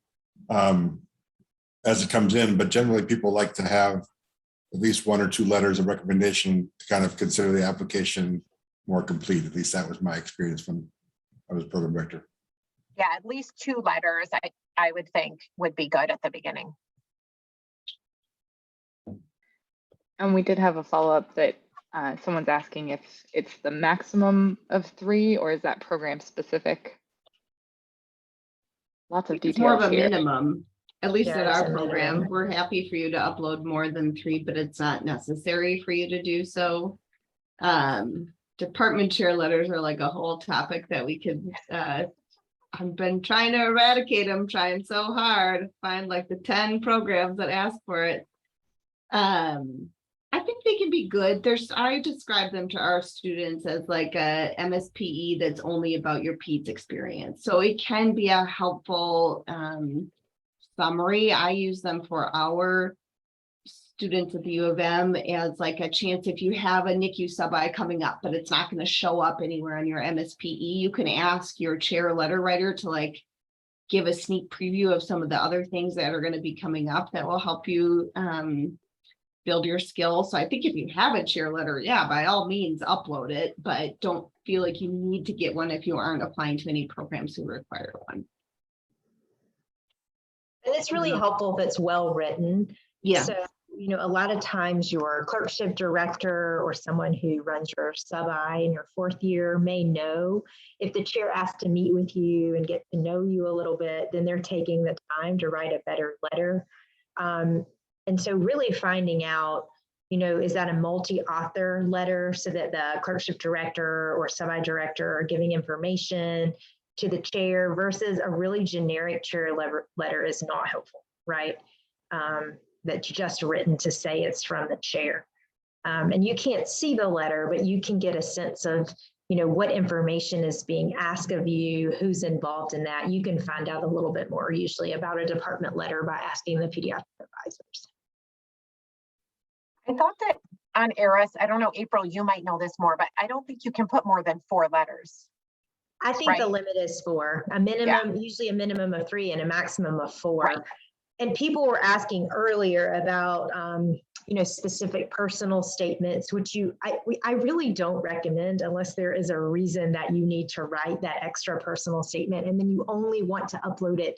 as it comes in, but generally people like to have at least 1 or 2 letters of recommendation to kind of consider the application more complete. At least that was my experience when I was program director. Yeah, at least 2 letters I would think would be good at the beginning. And we did have a follow-up that someone's asking if it's the maximum of 3 or is that program specific? Lots of details. It's more of a here. minimum, at least Yeah, at it's our a program. minimum. We're happy for you to upload more than 3, but it's not necessary for you to do so. Department chair letters are like a whole topic that we could I've been trying to eradicate them, trying so hard, find like the 10 programs that ask for it. I think they can be good. I describe them to our students as like a MSPE that's only about your PEDS experience. So it can be a helpful summary. I use them for our students at the U of M as like a chance if you have a NICU sub-I coming up, but it's not going to show up anywhere on your MSPE. You can ask your chair letter writer to like give a sneak preview of some of the other things that are going to be coming up that will help you build your skills. So I think if you have a chair letter, yeah, by all means, upload it, but don't feel like you need to get one if you aren't applying to any programs who require one. And it's really helpful if it's well written. Yeah. So, you know, a lot of times your clerkship director or someone who runs your sub-I in your 4th year may know if the chair asks to meet with you and get to know you a little bit, then they're taking the time to write a better letter. And so really finding out, you know, is that a multi-author letter so that the clerkship director or sub-I director are giving information to the chair versus a really generic chair letter is not helpful, right? That's just written to say it's from the chair. And you can't see the letter, but you can get a sense of, you know, what information is being asked of you, who's involved in that. You can find out a little bit more usually about a department letter by asking the pediatric advisors. I thought that on ERIS, I don't know, April, you might know this more, but I don't think you can put more than 4 letters. I think Right. the limit is 4, a minimum, usually a minimum of 3 and a maximum of 4. Right. And people were asking earlier about, you know, specific personal statements, which I really don't recommend unless there is a reason that you need to write that extra personal statement, and then you only want to upload it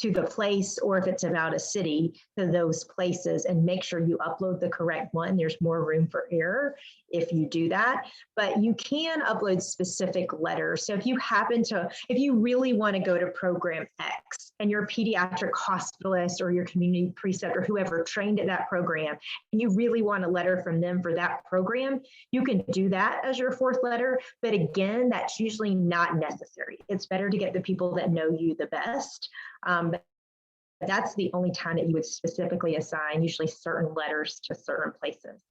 to the place, or if it's about a city, to those places, and make sure you upload the correct one. There's more room for error if you do that, but you can upload specific letters. So if you happen to, if you really want to go to program X and your pediatric hospitalist or your community preceptor, whoever trained at that program, and you really want a letter from them for that program, you can do that as your 4th letter. But again, that's usually not necessary. It's better to get the people that know you the best. But that's the only time that you would specifically assign usually certain letters to certain places.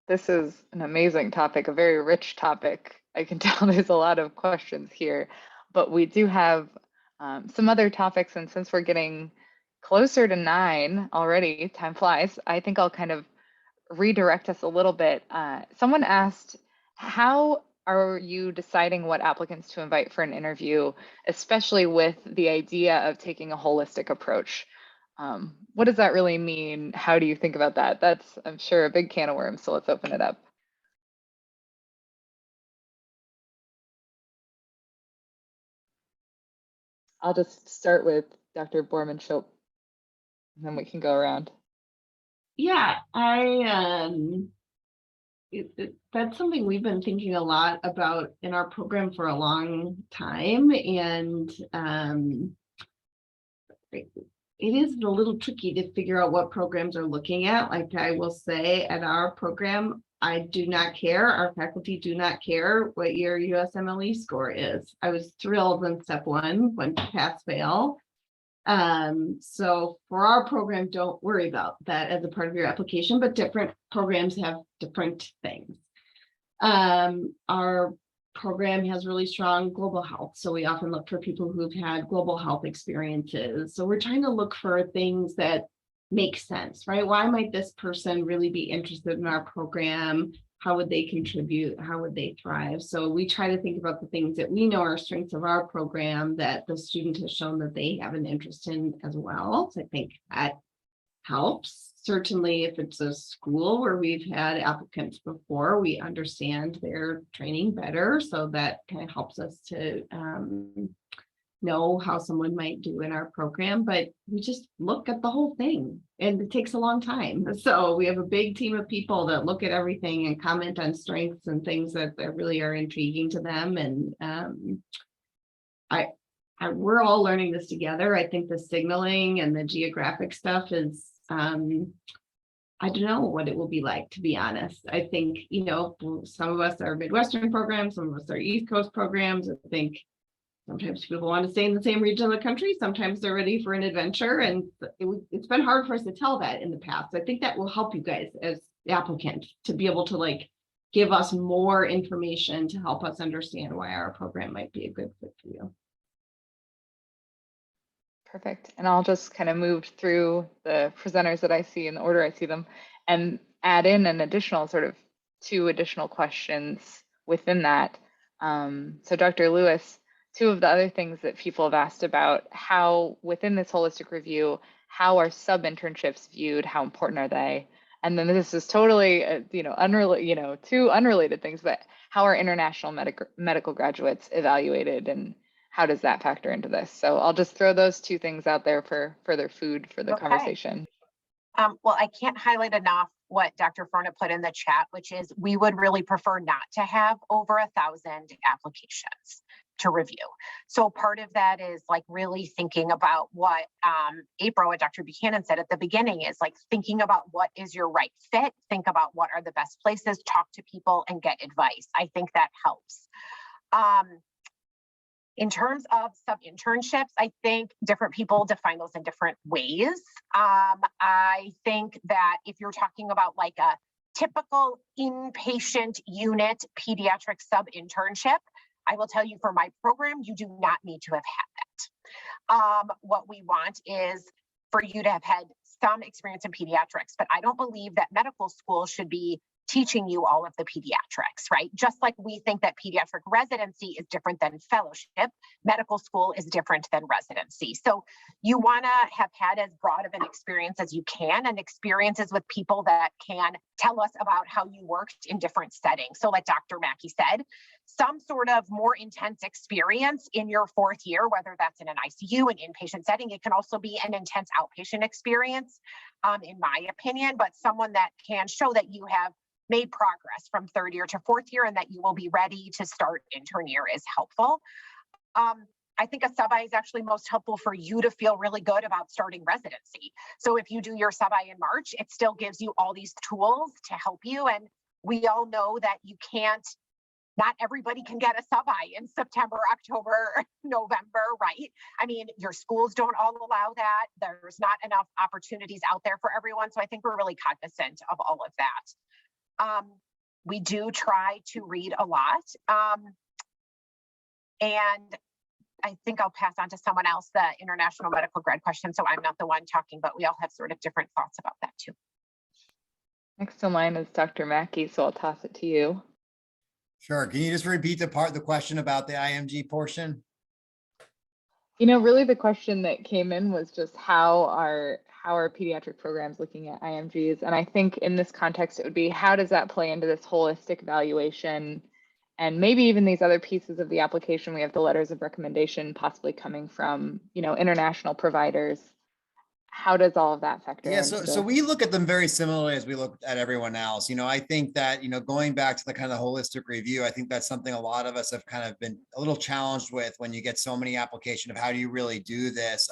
This is an amazing topic, a very rich topic. I can tell there's a lot of questions here, but we do have some other topics, and since we're getting closer to 9 already, time flies, I think I'll kind of redirect us a little bit. Someone asked, how are you deciding what applicants to invite for an interview, especially with the idea of taking a holistic approach? What does that really mean? How do you think about that? That's, I'm sure, a big can of worms, so let's open it up. I'll just start with Dr. Borman-Schultz, and then we can go around. Yeah, that's something we've been thinking a lot about in our program for a long time, and it is a little tricky to figure out what programs are looking at. Like I will say, at our program, I do not care. Our faculty do not care what your USMLE score is. I was thrilled when step 1 went to pass fail. So for our program, don't worry about that as a part of your application, but different programs have different things. Our program has really strong global health, so we often look for people who've had global health experiences. So we're trying to look for things that make sense, right? Why might this person really be interested in our program? How would they contribute? How would they thrive? So we try to think about the things that we know are strengths of our program that the student has shown that they have an interest in as well. So I think that helps. Certainly, if it's a school where we've had applicants before, we understand their training better. So that kind of helps us to know how someone might do in our program, but we just look at the whole thing, and it takes a long time. So we have a big team of people that look at everything and comment on strengths and things that really are intriguing to them. And we're all learning this together. I think the signaling and the geographic stuff is, I don't know what it will be like, to be honest. I think, you know, some of us are Midwestern programs, some of us are East Coast programs. I think sometimes people want to stay in the same region of the country. Sometimes they're ready for an adventure. And it's been hard for us to tell that in the past. I think that will help you guys as applicants to be able to like give us more information to help us understand why our program might be a good fit for you. Perfect. And I'll just kind of move through the presenters that I see in the order I see them and add in an additional sort of 2 additional questions within that. So Dr. Lewis, two of the other things that people have asked about, how within this holistic review, how are sub-internships viewed? How important are they? And then this is totally, two unrelated things, but how are international medical graduates evaluated, and how does that factor into this? So I'll just throw those two things out there for further food for the conversation. Well, I can't highlight enough what Dr. Forna put in the chat, which is we would really prefer not to have over 1,000 applications to review. So part of that is like really thinking about what April, what Dr. Buchanan said at the beginning, is like thinking about what is your right fit, think about what are the best places, talk to people and get advice. I think that helps. In terms of sub-internships, I think different people define those in different ways. I think that if you're talking about like a typical inpatient unit pediatric sub-internship, I will tell you for my program, you do not need to have had that. What we want is for you to have had some experience in pediatrics, but I don't believe that medical school should be teaching you all of the pediatrics, right? Just like we think that pediatric residency is different than fellowship, medical school is different than residency. So you want to have had as broad of an experience as you can, and experiences with people that can tell us about how you worked in different settings. So like Dr. Mackey said, some sort of more intense experience in your fourth year, whether that's in an ICU, an inpatient setting. It can also be an intense outpatient experience, in my opinion, but someone that can show that you have made progress from third year to fourth year and that you will be ready to start intern year is helpful. I think a sub-I is actually most helpful for you to feel really good about starting residency. So if you do your sub-I in March, it still gives you all these tools to help you. And we all know that you can't, not everybody can get a sub-I in September, October, November, right? I mean, your schools don't all allow that. There's not enough opportunities out there for everyone. So I think we're really cognizant of all of that. We do try to read a lot. And I think I'll pass on to someone else the international medical grad question. So I'm not the one talking, but we all have sort of different thoughts about that too. Next in line is Dr. Mackey, so I'll toss it to you. Sure. Can you just repeat the question about the IMG portion? Really the question that came in was just how are pediatric programs looking at IMGs? And I think in this context, it would be, how does that play into this holistic evaluation? And maybe even these other pieces of the application, we have the letters of recommendation possibly coming from, international providers. How does all of that factor in? So we look at them very similarly as we look at everyone else. I think that, going back to the kind of holistic review, I think that's something a lot of us have kind of been a little challenged with when you get so many applications of how do you really do this?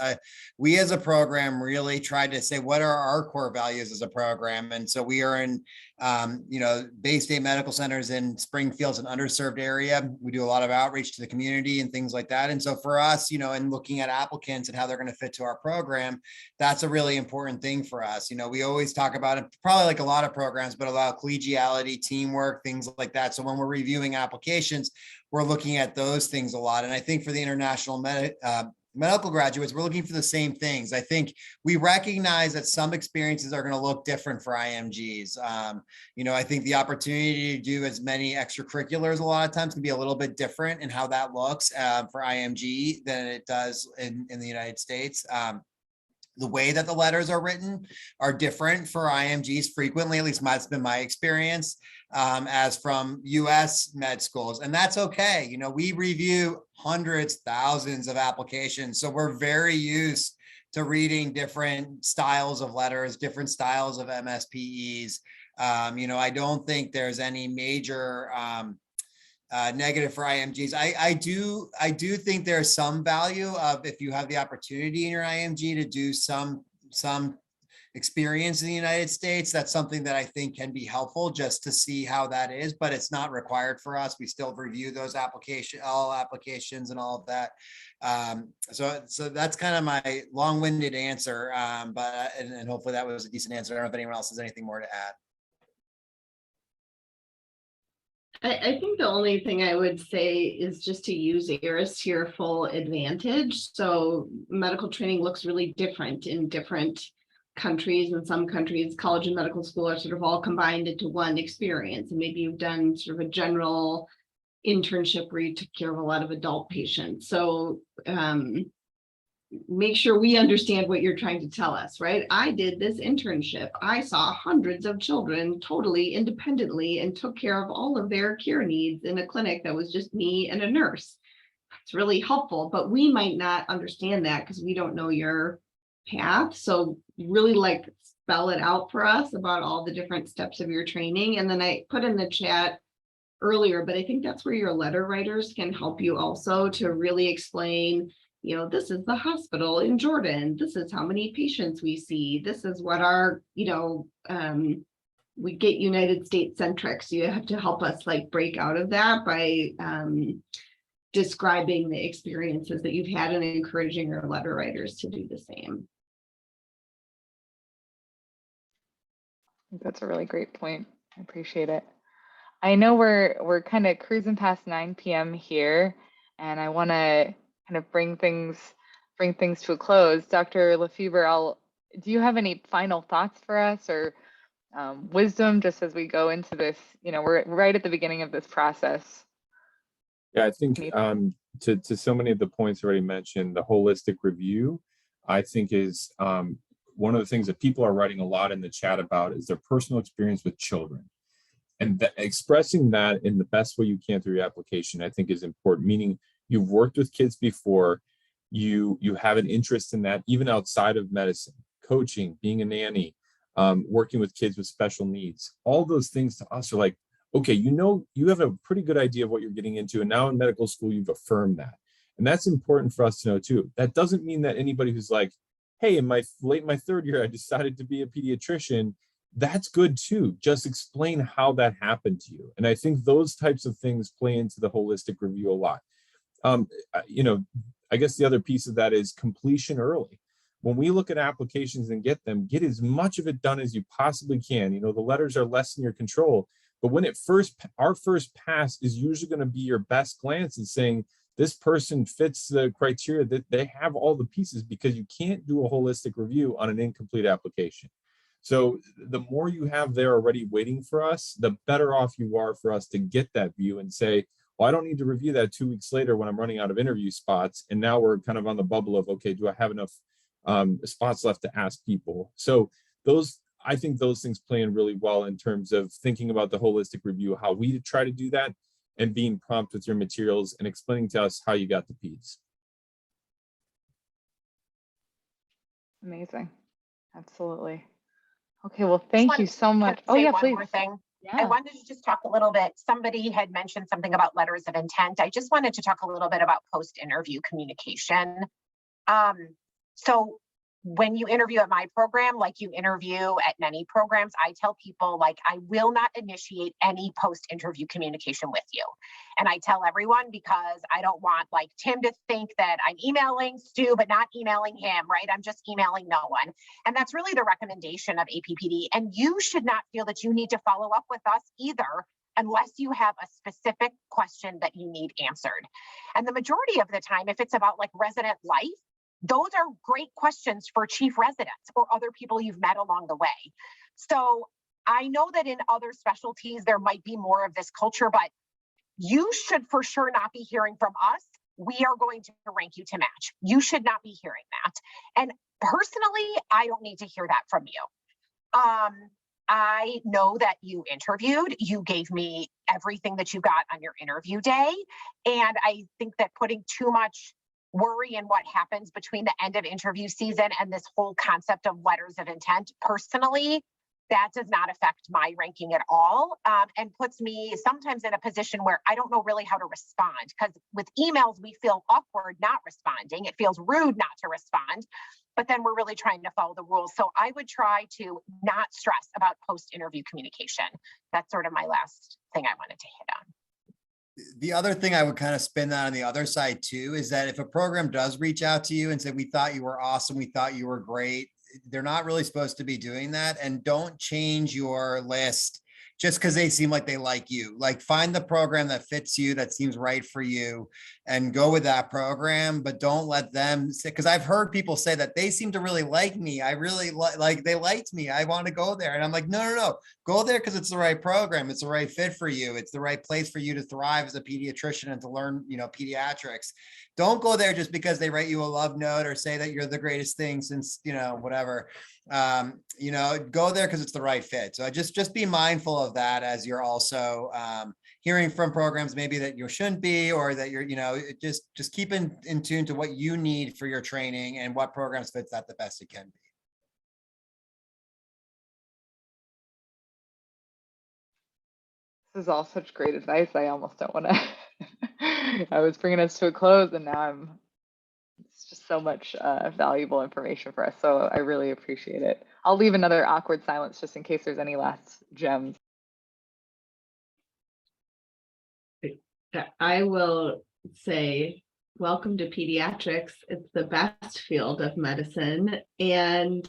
We as a program really tried to say, what are our core values as a program? And so we are in, Bay State medical centers in Springfield's an underserved area. We do a lot of outreach to the community and things like that. And so for us, in looking at applicants and how they're going to fit to our program, that's a really important thing for us. We always talk about it, probably like a lot of programs, but about collegiality, teamwork, things like that. So when we're reviewing applications, we're looking at those things a lot. And I think for the international medical graduates, we're looking for the same things. I think we recognize that some experiences are going to look different for IMGs. I think the opportunity to do as many extracurriculars a lot of times can be a little bit different in how that looks for IMG than it does in the United States. The way that the letters are written are different for IMGs frequently, at least that's been my experience, as from US med schools. And that's okay. We review hundreds, thousands of applications. So we're very used to reading different styles of letters, different styles of MSPEs. I don't think there's any major negative for IMGs. I do think there's some value of, if you have the opportunity in your IMG to do some experience in the United States, that's something that I think can be helpful just to see how that is, but it's not required for us. We still review those all applications and all of that. So that's kind of my long-winded answer, but hopefully that was a decent answer. I don't know if anyone else has anything more to add. I think the only thing I would say is just to use ARIS to your full advantage. So medical training looks really different in different countries. In some countries, college and medical school are sort of all combined into one experience. And maybe you've done sort of a general internship where you took care of a lot of adult patients. So make sure we understand what you're trying to tell us, right? I did this internship. I saw hundreds of children totally independently and took care of all of their care needs in a clinic that was just me and a nurse. It's really helpful, but we might not understand that because we don't know your path. So really like spell it out for us about all the different steps of your training. And then I put in the chat earlier, but I think that's where your letter writers can help you also to really explain, you know, this is the hospital in Jordan. This is how many patients we see. This is what our, you know, we get United States centric. So you have to help us like break out of that by describing the experiences that you've had and encouraging your letter writers to do the same. That's a really great point. I appreciate it. I know we're kind of cruising past 9 p.m. here, and I want to kind of bring things to a close. Dr. Lefebvre, do you have any final thoughts for us or wisdom just as we go into this? You know, we're right at the beginning of this process. Yeah, I think to so many of the points already mentioned, the holistic review, I think is one of the things that people are writing a lot in the chat about is their personal experience with children. And expressing that in the best way you can through your application, I think is important, meaning you've worked with kids before, you have an interest in that, even outside of medicine, coaching, being a nanny, working with kids with special needs. All those things to us are like, okay, you know, you have a pretty good idea of what you're getting into. And now in medical school, you've affirmed that. And that's important for us to know too. That doesn't mean that anybody who's like, hey, in my third year, I decided to be a pediatrician. That's good too. Just explain how that happened to you. And I think those types of things play into the holistic review a lot. You know, I guess the other piece of that is completion early. When we look at applications and get them, get as much of it done as you possibly can. You know, the letters are less in your control, but when our first pass is usually going to be your best glance and saying, this person fits the criteria, that they have all the pieces, because you can't do a holistic review on an incomplete application. So the more you have there already waiting for us, the better off you are for us to get that view and say, well, I don't need to review that 2 weeks later when I'm running out of interview spots. And now we're kind of on the bubble of, okay, do I have enough spots left to ask people? So I think those things play in really well in terms of thinking about the holistic review, how we try to do that, and being prompt with your materials and explaining to us how you got the peds. Amazing. Absolutely. Okay, well, thank you so much. Oh yeah, please. One more thing. Yeah. I wanted to just talk a little bit. Somebody had mentioned something about letters of intent. I just wanted to talk a little bit about post-interview communication. So when you interview at my program, like you interview at many programs, I tell people, like, I will not initiate any post-interview communication with you. And I tell everyone because I don't want like Tim to think that I'm emailing Stu, but not emailing him, right? I'm just emailing no one. And that's really the recommendation of APPD. And you should not feel that you need to follow up with us either, unless you have a specific question that you need answered. And the majority of the time, if it's about like resident life, those are great questions for chief residents or other people you've met along the way. So I know that in other specialties, there might be more of this culture, but you should for sure not be hearing from us, we are going to rank you to match. You should not be hearing that. And personally, I don't need to hear that from you. I know that you interviewed, you gave me everything that you got on your interview day. And I think that putting too much worry in what happens between the end of interview season and this whole concept of letters of intent, personally, that does not affect my ranking at all, and puts me sometimes in a position where I don't know really how to respond, because with emails, we feel awkward not responding. It feels rude not to respond, but then we're really trying to follow the rules. So I would try to not stress about post-interview communication. That's sort of my last thing I wanted to hit on. The other thing I would kind of spin that on the other side too, is that if a program does reach out to you and say, we thought you were awesome, we thought you were great, they're not really supposed to be doing that. And don't change your list just because they seem like they like you. Like find the program that fits you, that seems right for you, and go with that program, but don't let them say, because I've heard people say that they seem to really like me. I really like they liked me. I want to go there. And I'm like, no. Go there because it's the right program. It's the right fit for you. It's the right place for you to thrive as a pediatrician and to learn, pediatrics. Don't go there just because they write you a love note or say that you're the greatest thing since, whatever. Go there because it's the right fit. So just be mindful of that as you're also hearing from programs maybe that you shouldn't be, or that you're, just keep in tune to what you need for your training and what programs fits that the best it can be. This is all such great advice. I almost don't want to. I was bringing us to a close, and now it's just so much valuable information for us. So I really appreciate it. I'll leave another awkward silence just in case there's any last gems. I will say, welcome to pediatrics. It's the best field of medicine. And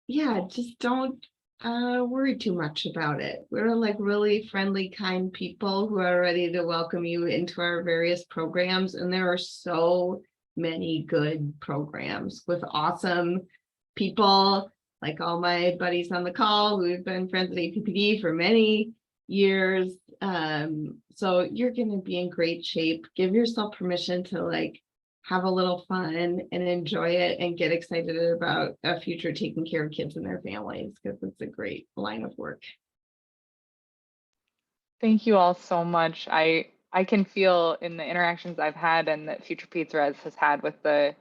yeah, just don't worry too much about it. We're like really friendly, kind people who are ready to welcome you into our various programs. And there are so many good programs with awesome people, like all my buddies on the call who've been friends at APPD for many years. So you're going to be in great shape. Give yourself permission to have a little fun and enjoy it and get excited about a future taking care of kids and their families, because it's a great line of work. Thank you all so much. I can feel in the interactions I've had and that FuturePedsRes has had with the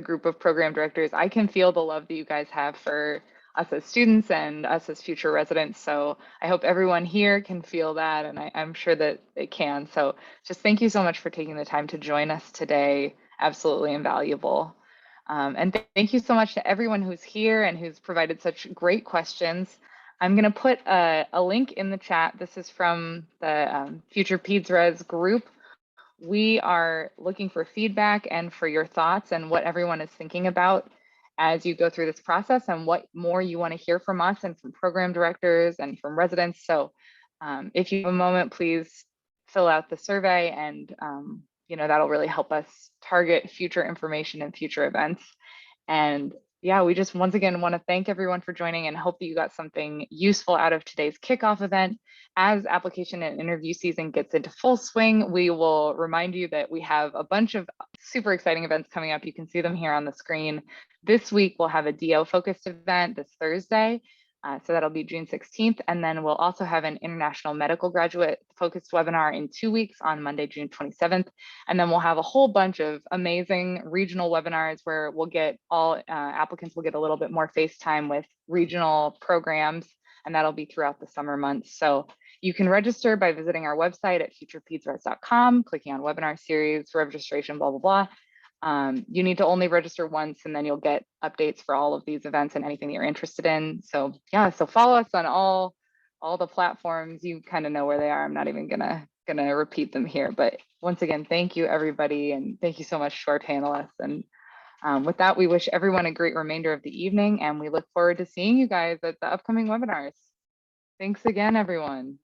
group of program directors, I can feel the love that you guys have for us as students and us as future residents. So I hope everyone here can feel that, and I'm sure that they can. So just thank you so much for taking the time to join us today. Absolutely invaluable. And thank you so much to everyone who's here and who's provided such great questions. I'm going to put a link in the chat. This is from the FuturePedsRes group. We are looking for feedback and for your thoughts and what everyone is thinking about as you go through this process, and what more you want to hear from us and from program directors and from residents. So if you have a moment, please fill out the survey, and that'll really help us target future information and future events. And yeah, we just once again want to thank everyone for joining and hope that you got something useful out of today's kickoff event. As application and interview season gets into full swing, we will remind you that we have a bunch of super exciting events coming up. You can see them here on the screen. This week, we'll have a DO focused event this Thursday. So that'll be June 16th. And then we'll also have an international medical graduate focused webinar in 2 weeks on Monday, June 27th. And then we'll have a whole bunch of amazing regional webinars where we'll get all applicants will get a little bit more face time with regional programs, and that'll be throughout the summer months. So you can register by visiting our website at futurepedsres.com, clicking on webinar series, registration, blah, blah, blah. You need to only register once, and then you'll get updates for all of these events and anything that you're interested in. So yeah, so follow us on all the platforms. You kind of know where they are. I'm not even gonna repeat them here, but once again, thank you everybody, and thank you so much to our panelists. And with that, we wish everyone a great remainder of the evening, and we look forward to seeing you guys at the upcoming webinars. Thanks again, everyone.